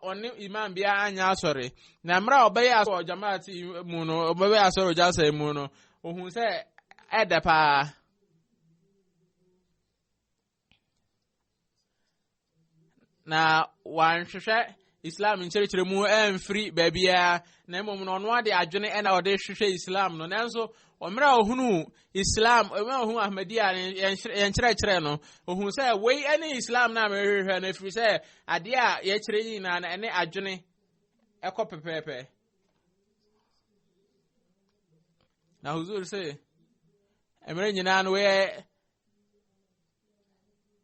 oni imam bia anya asori na mra obaye aso Jamaat mu no obaye aso Jalsa mu no ohun se edepa na wanhwehwe Islam nkyerɛkyerɛ mu free babia na mmom no ono ade adwene na ode hwehwɛ Islam no nanso omra ohunu Islam omra ohunu Ahmadiyya yenkyerɛkyerɛ no ohunu sɛ wei ene Islam na mehwehwɛ na free sɛ ade a yekyerɛ yi na ene adwene ekɔ pepepe na huzur sɛ emre nyina no we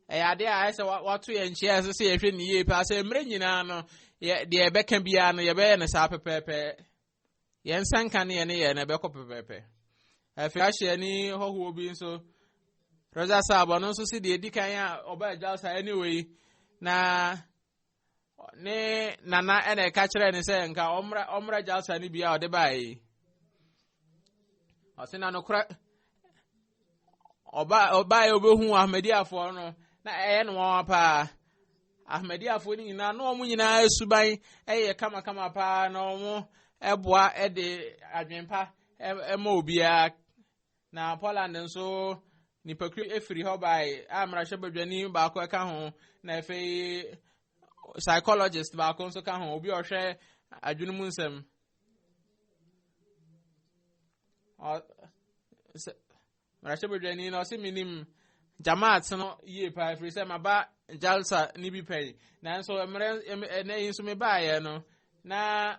ade a ese watu ye nchia se ye hwe ni ye pa se emre nyina no de ebeka bia no ye be ne sa pepepe ye nsanka ne ye na be kɔ pepepe afi ahye ni hoho bi nso roza sabo no nso se de edikan a oba Jalsa anyway na ne nana ene ka kire ne se nka omra Jalsa ni bia ode bai asina no kra oba obehu Ahmadiyya fo no na no pa Ahmadiyya fo ni nyina no omu nyina esuban kama pa na omu eboa de adwenpa ema obia na Poland nso nipakru efiri ho bai amra hwebadwani ba ko ka ho na efe psychologist ba ko nso ka ho obi ohwe adwunu mu nsem Marashe bedwani na ose minim Jamaat no ye pa free say maba Jalsa ni bi pay na so na yin so me ba ye no na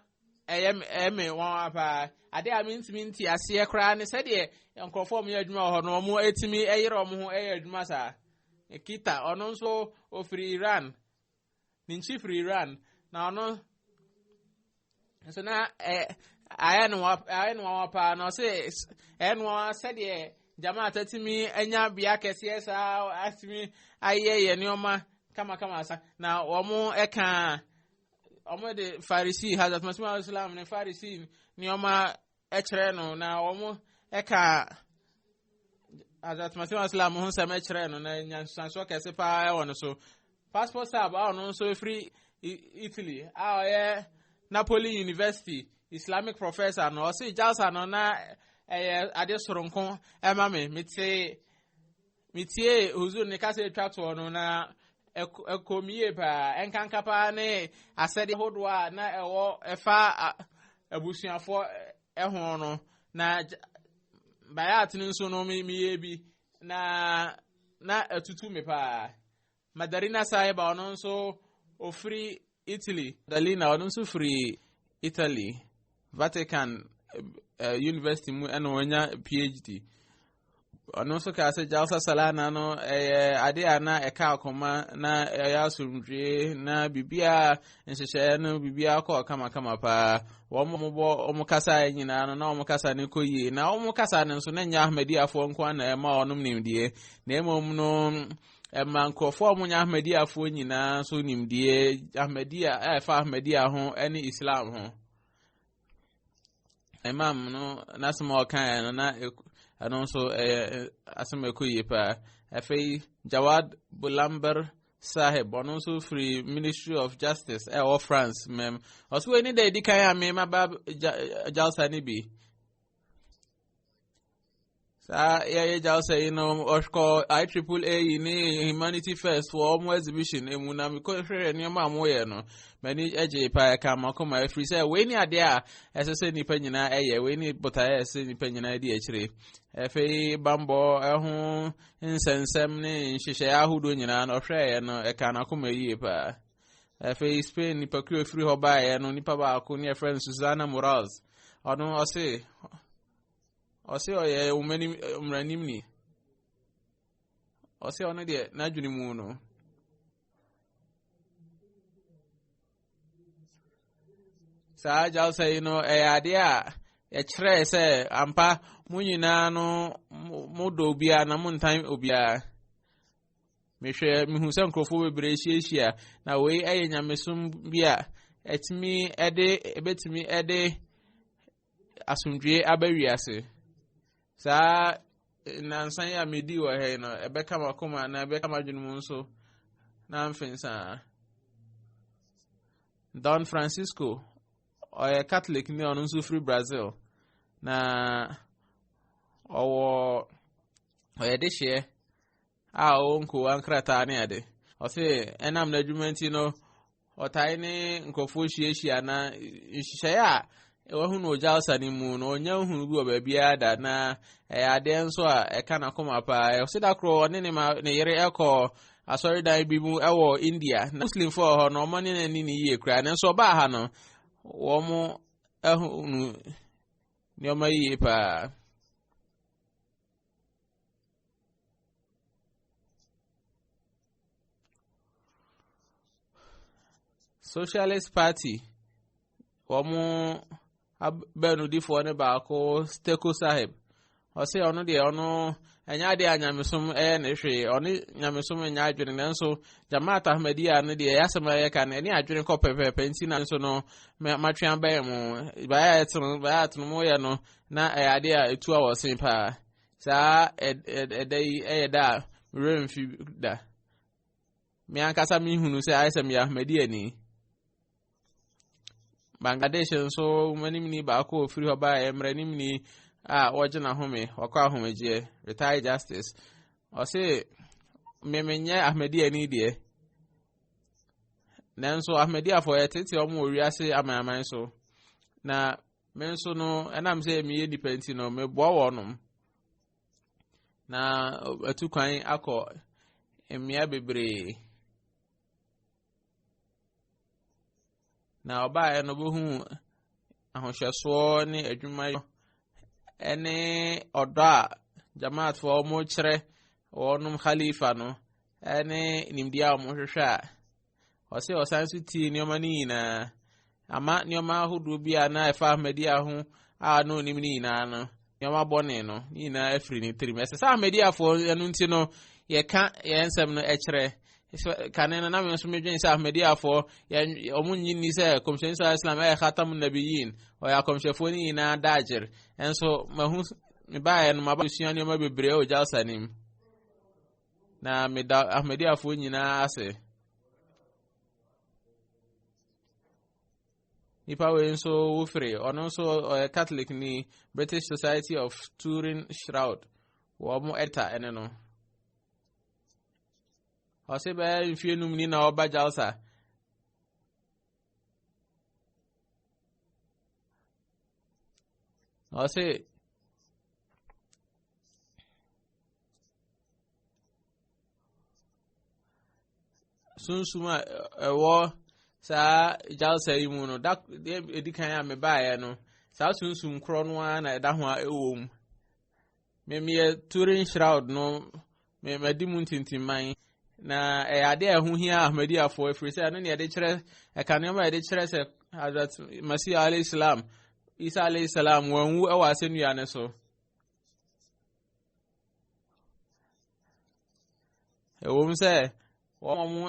me won apa ade a mintimi nti ase kra ne se de enkrofo mo adwuma ho no mo etimi eyere mo ho adwuma sa kita ono nso ofiri Iran ni chief Iran na ono so na ayen wa pa no se enwa se de Jamaat atimi enya bia kese sa atimi ayeye nioma kama sa na omo eka omo de Farisi Hazrat Masih Islam ne Farisi nioma ekere no na omo eka Hazrat Masih Islam ho se mekere no na nyansanso kese pa e wono so passport sab no so free Italy Napoli University Islamic professor no so jalsa no na ade soronko mame mitie huzu ne kase twato no na ekomiye pa enkankapa ne asede hodwa na ewo efa abusuafo ehon no na bayat nso no miye bi na atutu me pa Madarina Saiba ono nso ofri Italy Dalina ono nso free Italy Vatican University mu enonya PhD ono so ka se Jalsa Salana no ade ana eka akoma na ya sumdwe na bibia nhyehyɛ no bibia akɔ kama pa wo mo kasa nyina no na wo mo kasa ne koyi na wo mo kasa ne nso na nya Ahmadiafo nko na ema onom nimdie na emom no ema nkrofo mo nya Ahmadiafo nyina so nimdie Ahmadia fa Ahmadia ho ene Islam ho Imam no nasmo kan no na anonso asema koyi pa afei Jawad Bulamber Sahib anonso free Ministry of Justice of France mem also any day di kan am ma ba Jalsa ni bi sa ya Jalsa osko IAAA ni Humanity First for almost exhibition emuna mi ko hwere ni ma mo ye no mani eje pa ka makoma free say we ni ade a esese nipa nyina eye we ni bota ese nipa nyina di akire efe bambo ehu nsensem ni nhyehyɛ ahodo nyina no hwɛ no eka na koma yie pa efe Spain nipa kru free ho ba ye no nipa ba ko ni friend Susana Morales ono ose oye umranim ni ose ono de na dwuni mu no sa Jalsa ade a ekere se ampa munyina no modo bia na montan obia mehwe mihu se nkrofo bebre hiehyia na we nyamesum bia etimi ebetimi asundwe abawiase sa nansan ya medi wo he no ebeka makoma na ebeka madwunum nso na mfensa Don Francisco Catholic ni ono nso free Brazil na owo oyedehye a onko ankrata ne ade o se enam na adwumenti no otai ne nkofo hyiehia na nhyehyɛ a ewu no Jalsa ni mu no onya hunu bi oba bia da na ade nso a eka na koma pa o se da kro ne ne yere ekọ asori dan bi mu ewo India na Muslim for ho no mo ne ni ye kra ne nso ba ha no wo mo ehunu ni o ma yi pa Socialist Party wo mo abenu di fo ne ba ko Steko Sahib o se ono de ono enya de anyamesom ne hwe oni nyamesom nya adwene nanso Jamaat Ahmadiyya ne de yasema ye kan ne adwene ko pepepe nti na nso no matwean ba mu ba ya tunu mo ye no na ade a etu a wosen pa sa edai da remfi da me ankasa mi hunu se ayesem ya Ahmadiyya ni Bangladesh nso manimni ba ko free ho ba emranimni wajina home wakwa homeje retired justice o se memenye Ahmadiyya ni de nanso Ahmadiyya for etete o mo wiase amaman so na menso no enam se me depend no me bo wonom na atu kwan akọ mmea bebree na ọbaa no bohu ahohwɛsoɔ ne adwumayɛ ɛne ɔdɔ a jamaat fo mo kyerɛ wɔnom khalifa no ɛne nimdeɛ a mo hwehwɛ a ɔsɛ ɔsan so tie nneɛma no nyinaa ama nneɛma ahodoɔ bi a na ɛfa ahmadia ho a no nim ne nyinaa no nneɛma bɔne no nyinaa afiri ne tirim ɛsɛ sɛ ahmadiafoɔ ɛno nti no yɛka yɛn nsɛm no ɛkyerɛ kane no na me nso medwen sɛ ahmadiafoɔ ɔmo nyinni sɛ kɔmhyɛni sa islam ɛyɛ khatam nabiyin ɔyɛ akɔmhyɛfoɔ no nyinaa dagyer ɛnso mahu mebaeɛ no maba sua nneɛma bebree wɔ jalsanim na meda ahmadiafoɔ nyinaa ase nipa wei nso wofiri ɔno nso ɔyɛ catholic ni British Society of Turin Shroud wɔn mo ɛta ɛne no ɔsɛ bɛyɛ mfie num ni na ɔba jalsa ɔsɛ sunsum a ɛwɔ saa jalsa yi mu no da edikan a mebaeɛ no saa sunsum korɔ no a na ɛda ho a ɛwɔ mu memeyɛ Turin Shroud no madi mu ntintimman na ade a ɛho hia ahmadiafoɔ ɛfiri sɛ ɛno ne yɛde kyerɛ ɛka nneɛma a yɛde kyerɛ sɛ Hazrat Masih alayhi salam Isa alayhi salam wanwu ɛwɔ asɛnnua ne so ɛwɔ mu sɛ wɔn mo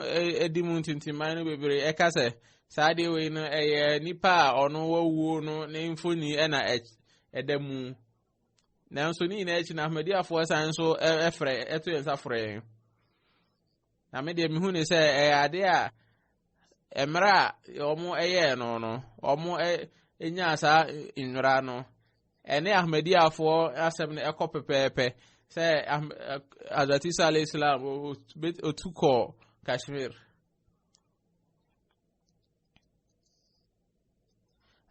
edi mu ntintimman no bebree ɛka sɛ saa deɛ wei no ɛyɛ nipa a ɔno wɔwuo no ne mfoni ɛna ɛda mu nanso ne nyinaa akyi na ahmadiafoɔ san so ɛfrɛ ɛto yɛn nsa frɛ na me deɛ mehu ne sɛ ɛyɛ ade a mmerɛ a wɔn ɛyɛɛ no no wɔn ɛnya saa nnwera no ɛne ahmadiafoɔ asɛm no ɛkɔ pɛpɛɛpɛ sɛ Hazrat Isa alayhi salam otu kɔ Kashmir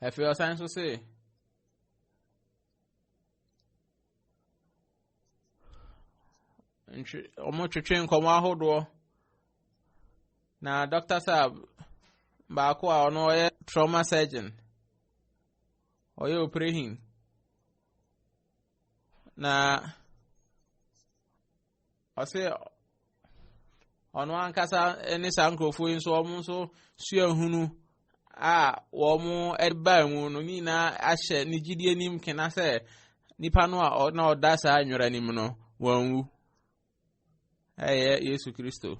afei ɔsan so se ɔmo twetwe nkɔmɔ ahodoɔ na Dr. Saab baako a ɔno ɔyɛ trauma surgeon ɔyɛ operation na ɔsɛ ɔno ankasa ne saa nkurɔfoɔ yi nso ɔmo nso sua hunu a wɔn ɛbaa mu no nyinaa ahyɛ ne gyidie nim kena sɛ nipa no a na ɔda saa nwera nim no wɔnwu ɛyɛ Yesu Kristo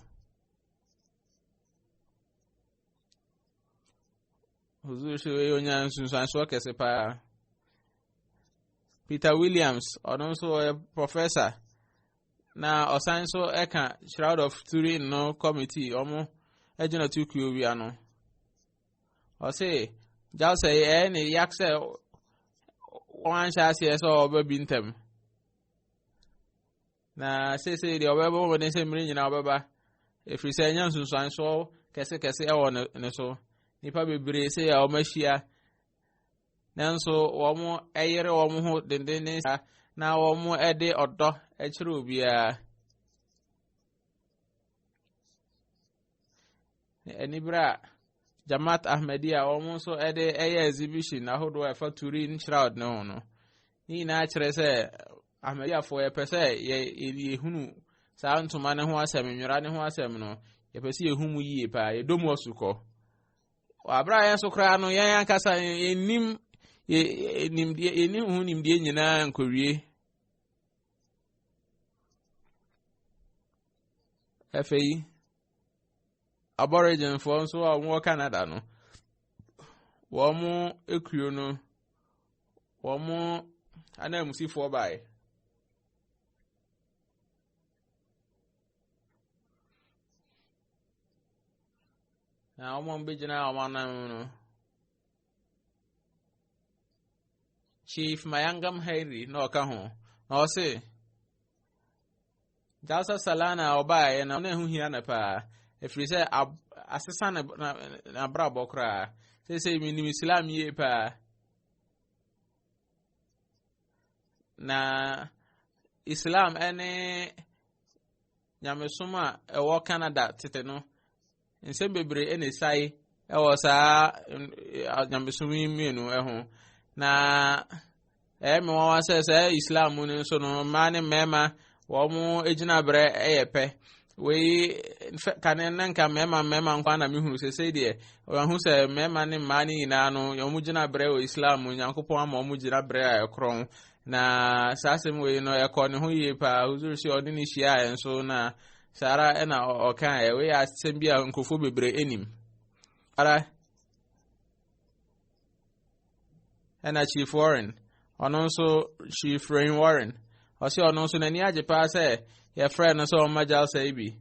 huzur sɛ ɛyɛ onyaa nsunsuansoɔ kɛse paa Peter Williams ɔno nso ɔyɛ professor na ɔsan nso ɛka Shroud of Turin no committee ɔmo ɛgyina tukuo wia no ɔse jalsa ɛyɛ ne yak sɛ wɔn anhyɛ aseɛ sɛ ɔbɛ bi ntɛm na sese deɛ ɔbɛbɔ wɔn ne nsɛm nyinaa ɔbɛba ɛfiri sɛ ɛnya nsunsuansoɔ kɛse ɛwɔ ne so nipa bebree sɛ a wɔn ahyia nanso wɔn ɛyere wɔn ho dendenne na wɔn ɛde ɔdɔ ɛkyerɛ obiara ɛnibere a Jamaat Ahmadiyya wɔn nso ɛde ɛyɛ exhibition ahodoɔ ɛfa Turin Shroud ne ho no ne nyinaa kyerɛ sɛ Ahmadiyyafoɔ yɛpɛ sɛ yɛhunu saa ntoma ne ho asɛm nwera ne ho asɛm no yɛpɛ sɛ yɛhu mu yie paa yɛdɔ mu asukɔ wabra yɛn so koraa no yɛn ankasa yɛnim ho nimdeɛ nyinaa nkɔwie afei Aborigine for nso a wɔn wɔ Canada no wɔn ekuo no wɔn anamusifoɔ bae na wɔn bɛgyina wɔn anan no Chief Mayangam Henry na ɔka ho na ɔse Jalsa Salana ɔbaeɛ na ɔna ɛho hia na paa ɛfiri sɛ asesa na brabɔ koraa sɛ menim Islam yie paa na Islam ene nyamesoma ewo Canada tete no nsem bebre ene sai ewo saa nyamesoma mienu eho na me wa se Islam no so no ma ne mema wo mu ejina bre eyepe we kanen nka mema nkwa na mehunu se de o hu se mema ne ma ni na no yo mu jina bre o Islam nyankopon ama mu jina bre a ekron na sasem we no ekọ ne ho yie pa uzuru si odi ni hia enso na sara ena okan we asem bia nkofo bebre enim ara ena Chief Warren ono nso Chief Rain Warren o si ono nso nani age pa se ye friend no so majal say bi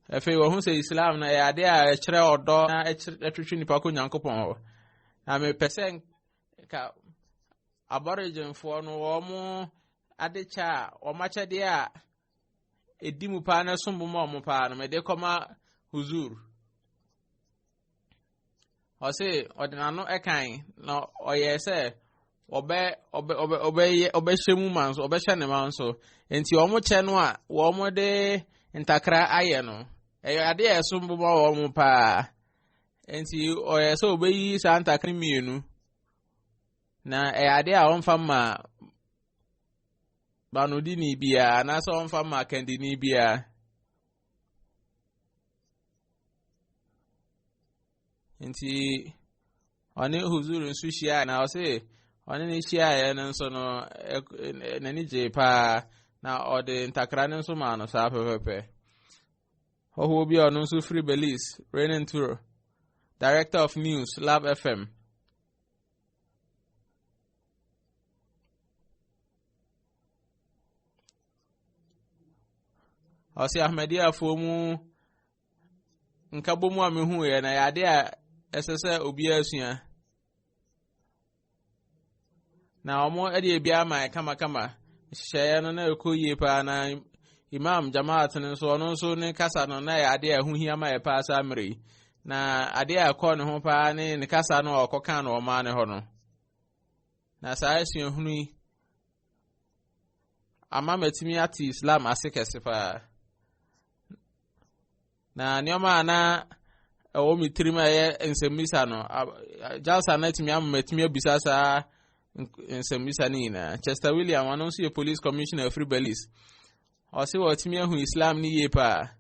efe wo hu se Islam na ya de a kire odo na etwetwe nipa ko nyankopon ho na me percent ka aborigin for no wo mu adecha o macha de a edimu pa na sombo mo pa no me de koma huzur o se odinano ekan no oyese obe shemu manso obe shane manso enti omo che no a wo mo de ntakra aye no ade esombo wo mo pa enti oyese obeyi sa ntakra mienu na ade a onfa ma banodi ni bia na so onfa ma kandi ni bia enti oni huzuru nsushia na o se oni ni shia ya nso no nani je pa na ode ntakra nso ma no sa pepepe ho bi onu nso free Belize Reigning Tour Director of News Lab FM Osi Ahmedia fomu nkabomu amehu ye na yade a esese obi asua na omo ede bia ma kama hyehyɛ no na ekoyie pa na Imam Jamaat nso ono nso ne kasa no na yade a huhia ma ye pa sa mre na ade a kɔ ne ho pa ne kasa no ɔkɔka no ɔma ne ho no na saa asua hunu ama matimi ati Islam asekese pa na nioma na o mitrima ye ensemisa no jalsa na timi am matimi abisa sa ensemisa ni na Chester William anonso ye police commissioner of Free Belize o se wo timi ahu Islam ni ye pa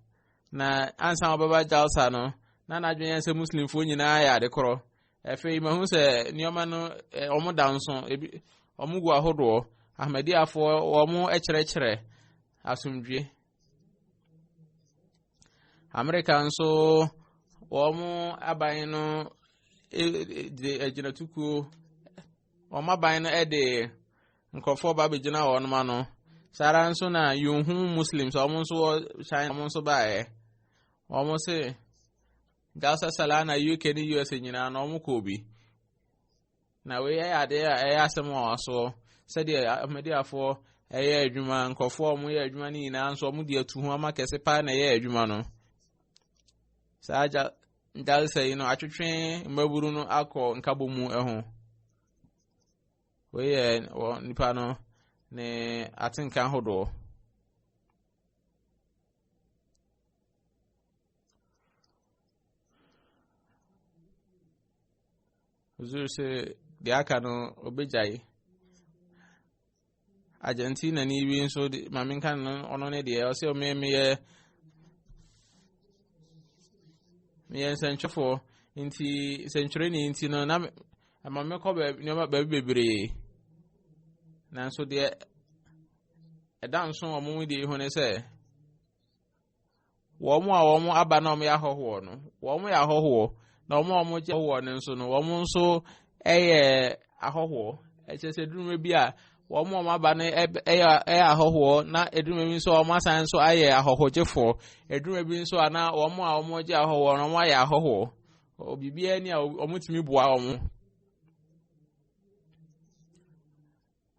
na ansa obaba jalsa no na adwen ense muslim fo nyina ya de koro efe mahu se nioma no omo danso ebi omo gu ahodo Ahmadi afo omo ekyerɛkyerɛ asumdwe America nso omo aban no ejina tuku omo aban no ede nkofo ba begina won ma no sara nso na yuhu muslims omo nso China omo nso bae omo se Galsa Salana UK ni US nyina na omo kobi na we ya ade ya asem so said Ahmadi afo eye adwuma nkofo omo ye adwuma ni na nso omo de atu ho ama kese pa na ye adwuma no saja Galsa yi no atwetwe mbaburu no akọ nkabomu eho we ye nipa no ne atenka hodo uzuru se de aka no obejai Argentina ni wi nso maminka no ono ne de o se o me senchofo inti century ni inti no na amamme ko be nyoma ba bebre na nso de edanso omo de ho ne se wo mo aba na omo ya hoho no wo mo ya hoho na omo je hoho ne nso no wo mo nso eye ahoho echese durume bi a wo mo aba na eye ahoho na edurume bi nso omo asan nso aye ahoho jefo edurume bi nso ana wo mo je ahoho no mo ya ahoho obibia ni a omo timi bua omo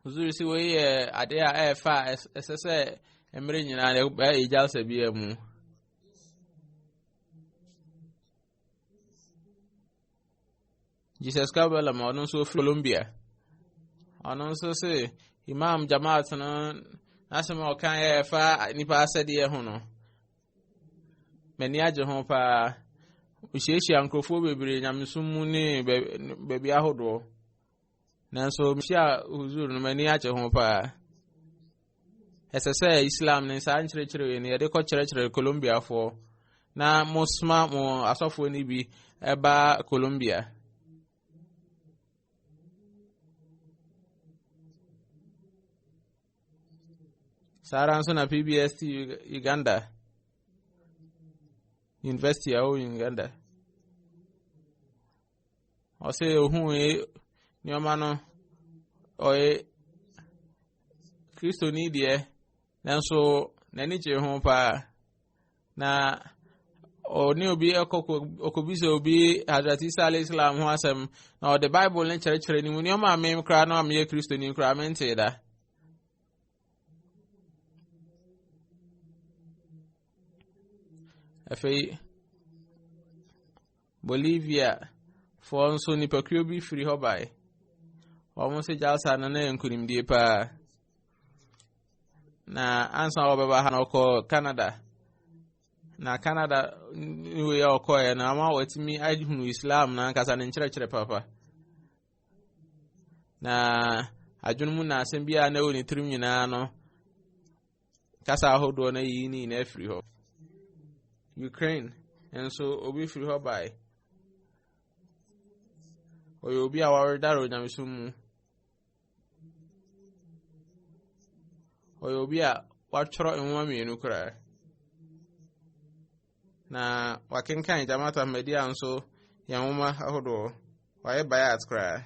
uzuri si we ade a efa esese emre nyina na ejalsa bi emu Jesus Kabela ma ono so Colombia Ono nso se Imam Jamaat no asema okan ye fa nipa asede ho no mani agye ho pa uhyehia nkrofo bebre nyamesum mu ne bebi ahodo nanso mhia huzur no mani agye ho pa esese Islam ne sa nkyerɛkyerɛ ne yɛde kɔ kyerɛkyerɛ Colombia fo na musma mo asofo ni bi eba Colombia Saranso na PBST Uganda University of Uganda o se ohun ni o ma no o Kristo ni de nanso nani je ho pa na o ni obi okobise obi Hazrat Isa alayhi salam ho asem na the Bible ne kyerɛkyerɛ ni mu ni o ma me kra na me Kristo ni kra mente da afei Bolivia for nso nipakuo bi firi hɔ bae ɔmo se jalsa na nkunimdie pa na ansa wɔbɛba ha na ɔkɔ Canada na Canada niwe ya ɔkɔɛ na ama wɔtumi ahunu Islam na nkasa ne nkyerɛkyerɛ papa na adwene mu na asɛm bia na wɔ ne tirim nyinaa no kasa ahodoɔ na yi ni na afiri hɔ Ukraine enso obi firi hɔ bae oyo obi a waredaro nyamesum mu oyo obi a watworo enwoma mienu kura na wakenkan Jamaat Ahmadiyya nso yanwoma ahodo waye bayat kura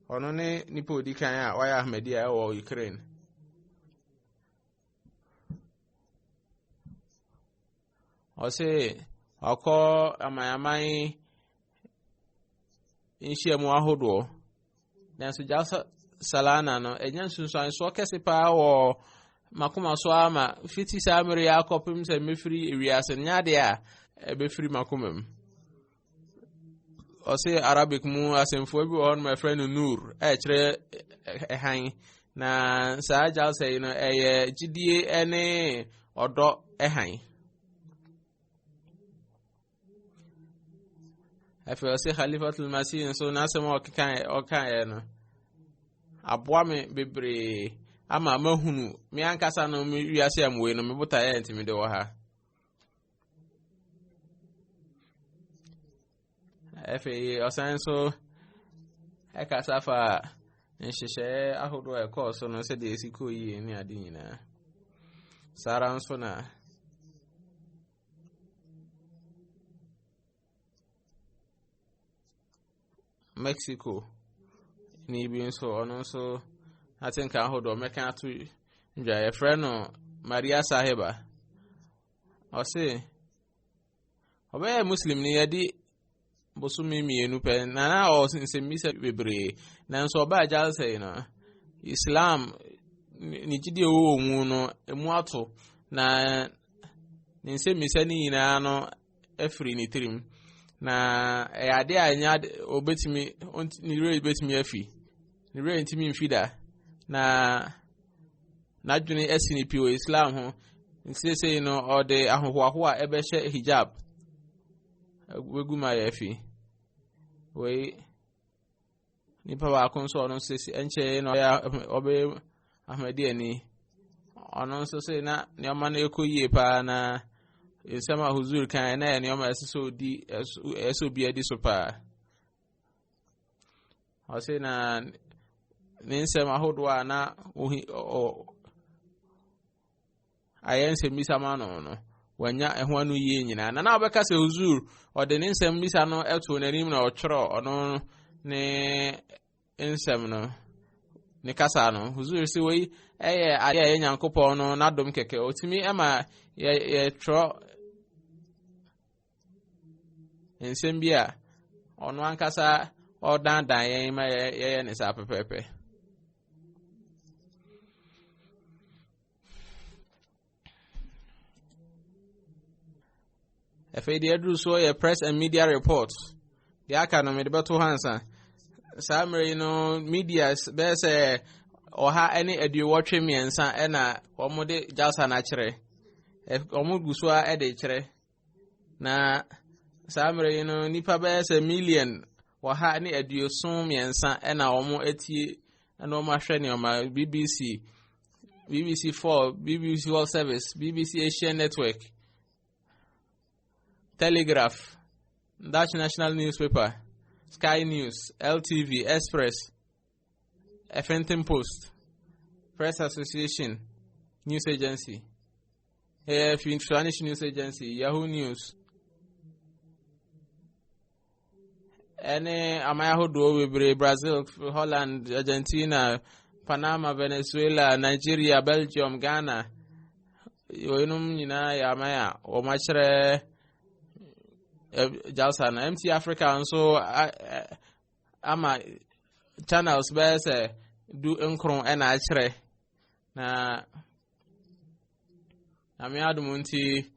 ono ne nipa odikan a waye Ahmadiyya wɔ Ukraine ose akọ amayaman nhyiamu ahodo nanso jalsa salana no enyan sunsuan so kese pa wɔ makoma so ama fiti samere yakopim se mefiri ewiase nyade a ebefiri makomam ose Arabic mu asemfo bi wɔ no friend Nur kyerɛ ehan na saa jalsa yi no eye gidie ene ɔdɔ ehan afi ose Khalifatul Masih so na asema okan no aboa me bebre ama mahunu me ankasa no me wiase amwe no me bota ya ntimi de wo ha afi osan so ekasa fa nhyehyɛ ahodo ekɔ so no se de esiko yi ni ade nyina sara nso na Mexico ni bi nso ono nso atenka ahodo meka atu nja ye frɛ no Maria Sahiba ɔse ɔbɛyɛ Muslim ni yɛde bosumi mienu pɛ na ɔsensɛmisa bebree nanso ɔba jalsa yi no Islam ni gidi wo mu no emu ato na ne nsɛmisa ni nyinaa no afiri ne tirim na ade anya obetimi ni re betimi afi ni re ntimi mfida na dwene asini pio Islam ho nsese no ode ahohoaho a ebehye hijab weguma ya afi we ni pa ba konso ono sese enche no ya obe Ahmadiyya ni ono so se na ne oma na ekoyie pa na Isama huzur kan na ne oma eso di eso bia di so pa o se na ne nsema hodo na ayense misama no wanya ehwa no yie nyina na obeka se huzur o de ne nsem misa no eto nanim na otworo ono ne nsem no ne kasa no huzur se wei eye ade Nyankopɔn no na dom keke otimi ema ye tro nsem bia ono ankasa odan dan yen ma ye ne sa pepepe FAD Edru so a press and media report the aka no me de beto hansa Samre no media bese oha any edu watch miensa ena omode jalsa na kire omuguso a ede kire na samre no nipa bese million oha any edu so miensa ena omo etie ena omo ahwe ne oma BBC4 BBC World Service BBC Asian Network Telegraph Dutch National Newspaper Sky News, LTV, Express, Effenton Post, Press Association, News Agency, Spanish News Agency, Yahoo News. Any Amayaho do Brazil, Holland, Argentina, Panama, Venezuela, Nigeria, Belgium, Ghana. Yoinum yina Yamaya, or Machre. Jalsan MT Africa and so ama channels bese do nkron na akire na me adumunti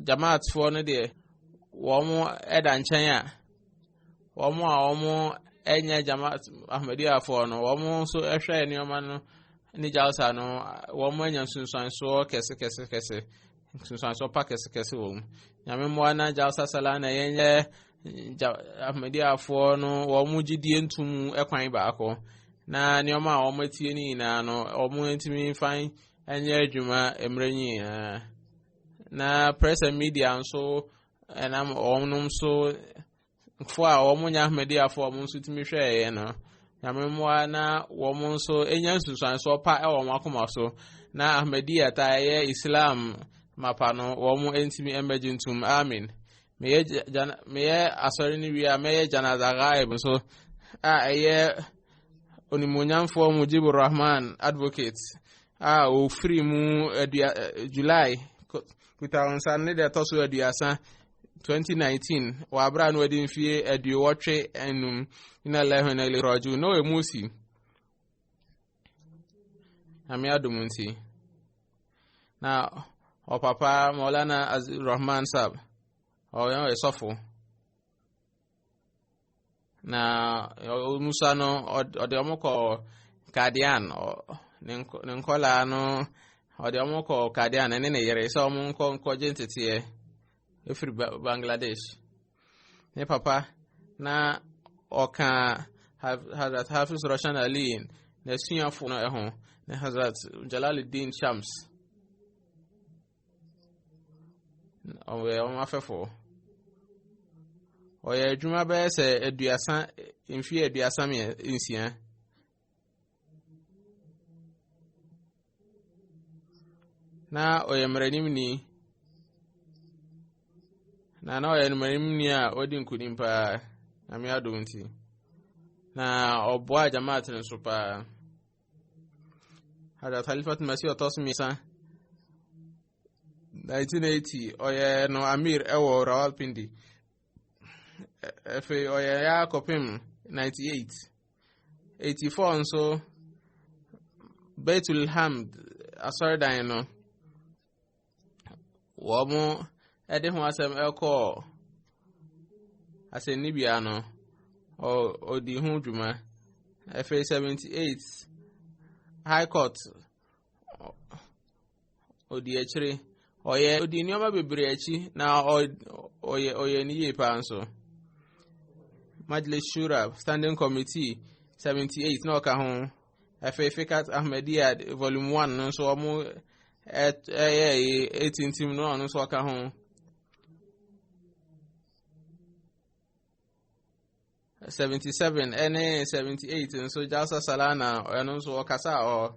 jamaat fo no de wo mo eda nchen a wo mo enye jamaat Ahmadiyya fo no wo mo so ehwe enioma no ni Jalsa no wo mo enya sunsan so kese so pakese wo nyame mo na Jalsa sala na yenye Ahmadiyya fo no wo mu gidie ntum ekwan baako na nioma wo matie ni na no wo mu ntimi fan enye adwuma emrenyi na press and media nso enam onum so fo a wo mu nya Ahmadiyya fo wo nso timi hwe no nyame mo na wo mu nso enya nsusuan so pa e wo makoma so na Ahmadiyya ta ye Islam mapano wo mu entimi emergentum amen meye asori ni wi a meye janaza gaib so eye onimunyamfo Mujibur Rahman advocate o free mu July kutawan ne de toso aduasa 2019 wa abra no wadin fie aduwotwe enum ina leho na le roju no emusi ami adumunti na o papa Maulana Rahman Sab o yan esofo na Musa no o de omoko Kadian o nkola no o de omoko Kadian ne yere so mu nko jentete efiri Bangladesh ne papa na oka Hazrat Hafiz Roshan Ali na sunyafo no eho na Hazrat Jalaluddin Shams owe omafefo oye adwuma be se aduasa mfi aduasa me nsia na oye mranim ni na oye mranim ni a odi nkunimpa na me adonti na oboa jamaat nso pa hada Khalifat Masih otosmisa 1980 oye no Amir ewo Rawalpindi efe oye ya kopim 98 84 nso Baitul Hamd asardan no wo mo ede ho asem eko asenibia no o di hu dwuma efe 78 High Court o di echire oye odi nioma bebre echi na oye ni yepa nso Majlis Shura Standing Committee 78 na oka ho Fikat Ahmadiyya Volume 1 nso omo 18 team no nso oka ho 77 ene 78 nso Jalsa Salana eno nso okasa o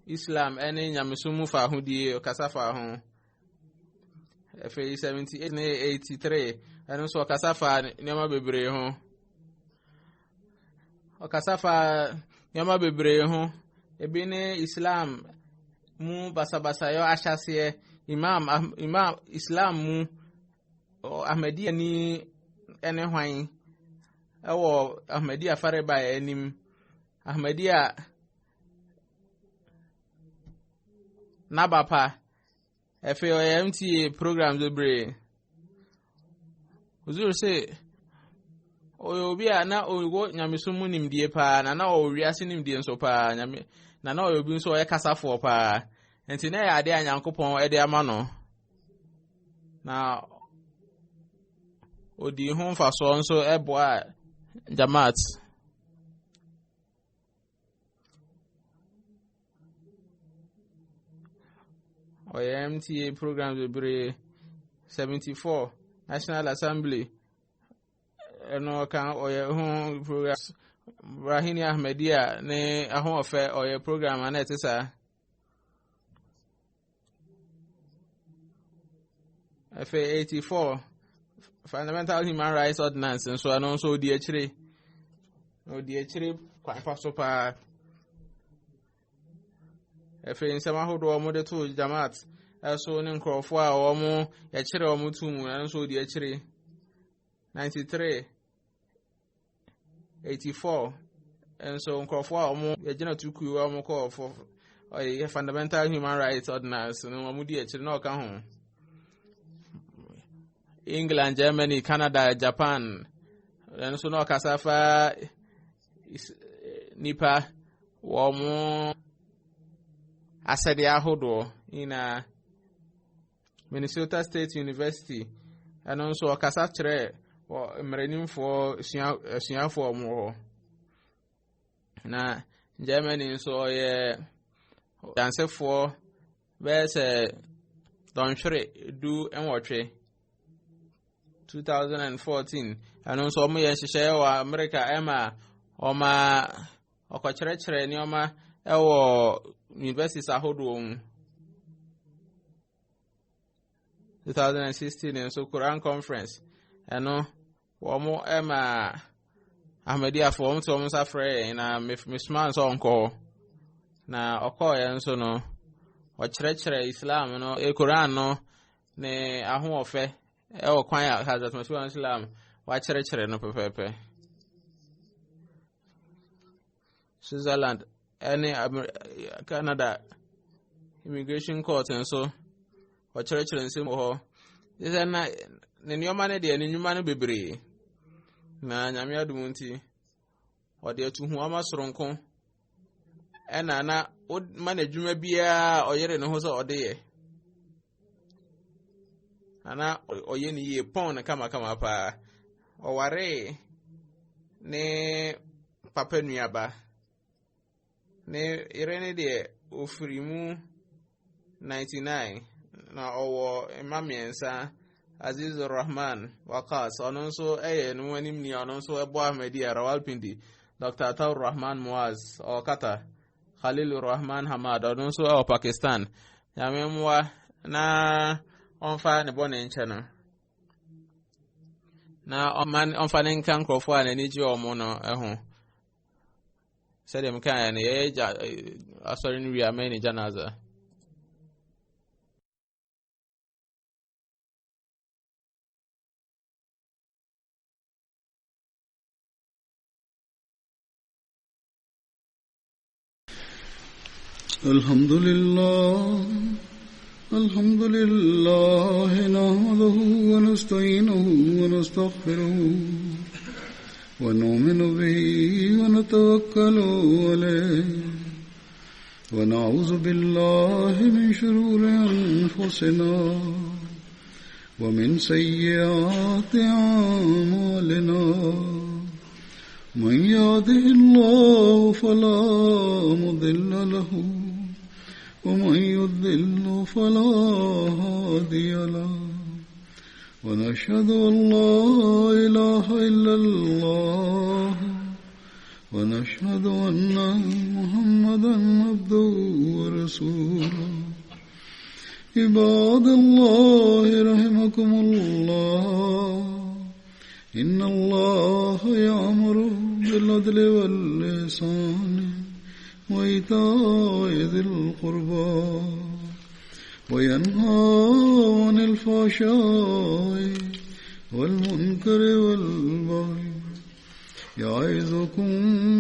Islam ene nyamesumu fa hudie okasafa ho efe 78 ne 83 eno so okasafa nyama bebre ho okasafa nyama bebre ho ebi ne Islam mu basabasa yo ashase imam Islam mu Ahmadiyya ni ene hwan ewo Ahmadiyya fareba enim Ahmadiyya nabapa efe MTA programs ebre uzuru se obi a na owo nyamesom mu nimdie pa na owiase nimdie nso pa nyame na obi nso oye kasafo pa enti na ya ade anyankopon ede ama no na odi ho mfaso nso eboa Jamaat. Oye MTA programs bebre 74 National Assembly eno kan oye ho programs Rahini Ahmedia ne ahon ofe oye program anetisa F84 Fundamental Human Rights Ordinance nso ano nso odi akire kwan faso pa efe nsema hodo mo de to Jamaat eso ne nkrofo a wo mo ya kire wo mo tumu na nso odi akire 93 84 enso nkrofo a wo mo ya gina tuku wo mo ko for Fundamental Human Rights Ordinance no mo di akire na o ka ho England, Germany, Canada, Japan, and so no kasafa nipa womo asede ahodo in Minnesota State University and also kasafre or mrenim for siafo mo na Germany so ye danse for bese don hwere du enwotwe 2014 and also omo ye hihye wa America ema oma okokyerechire ni oma ewo universities ahodo 2016 and so Quran conference eno omo ema Ahmedia for omo to omo safre na misman so onko na okoye nso no okyerechire Islam no Quran no ne aho ofe ewo kwan ya Hazrat Masih Islam wa chere no pepepe Switzerland any Canada immigration court and so wa chere nsim ho is na ne nyoma ne de ne nyuma no bebre na nyame adum nti o de atu hu amasoronko na manadwuma bia oyere ne ho so ode ye ana oye ni ye pon kama pa oware ne papa nuaba ne irene de ofirimu 99 na owo emamiensa Azizur Rahman Waqas ononso no anim ni ononso ebo Ahmedia Rawalpindi Dr. Ataur Rahman Muaz o Qatar Khalilur Rahman Hamad ononso o Pakistan yamemwa na onfa ne bone ncheno na onfa ne nkan krofo a ne ji omo no eho sedem kan ne ye asori ni wi ameni janaza Alhamdulillah nahmaduhu wa nasta'inuhu wa nastaghfiruhu wa nu'minu bihi wa natawakkalu alayhi wa na'udhu billahi min shururi anfusina wa min sayyiati a'malina man yahdihillahu fala mudilla lahu ومن يضلل فلا هادي له ونشهد أن لا إله إلا الله ونشهد أن محمدا عبده ورسوله عباد الله رحمكم الله إن الله يأمر بالعدل والإحسان وإيتاء ذي القربى وينهى عن الفحشاء والمنكر والبغي يعظكم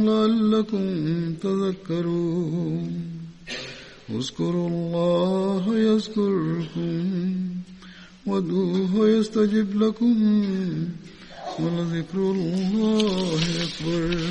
لعلكم تذكرون اذكروا الله يذكركم وادعوه يستجب لكم ولذكر الله أكبر.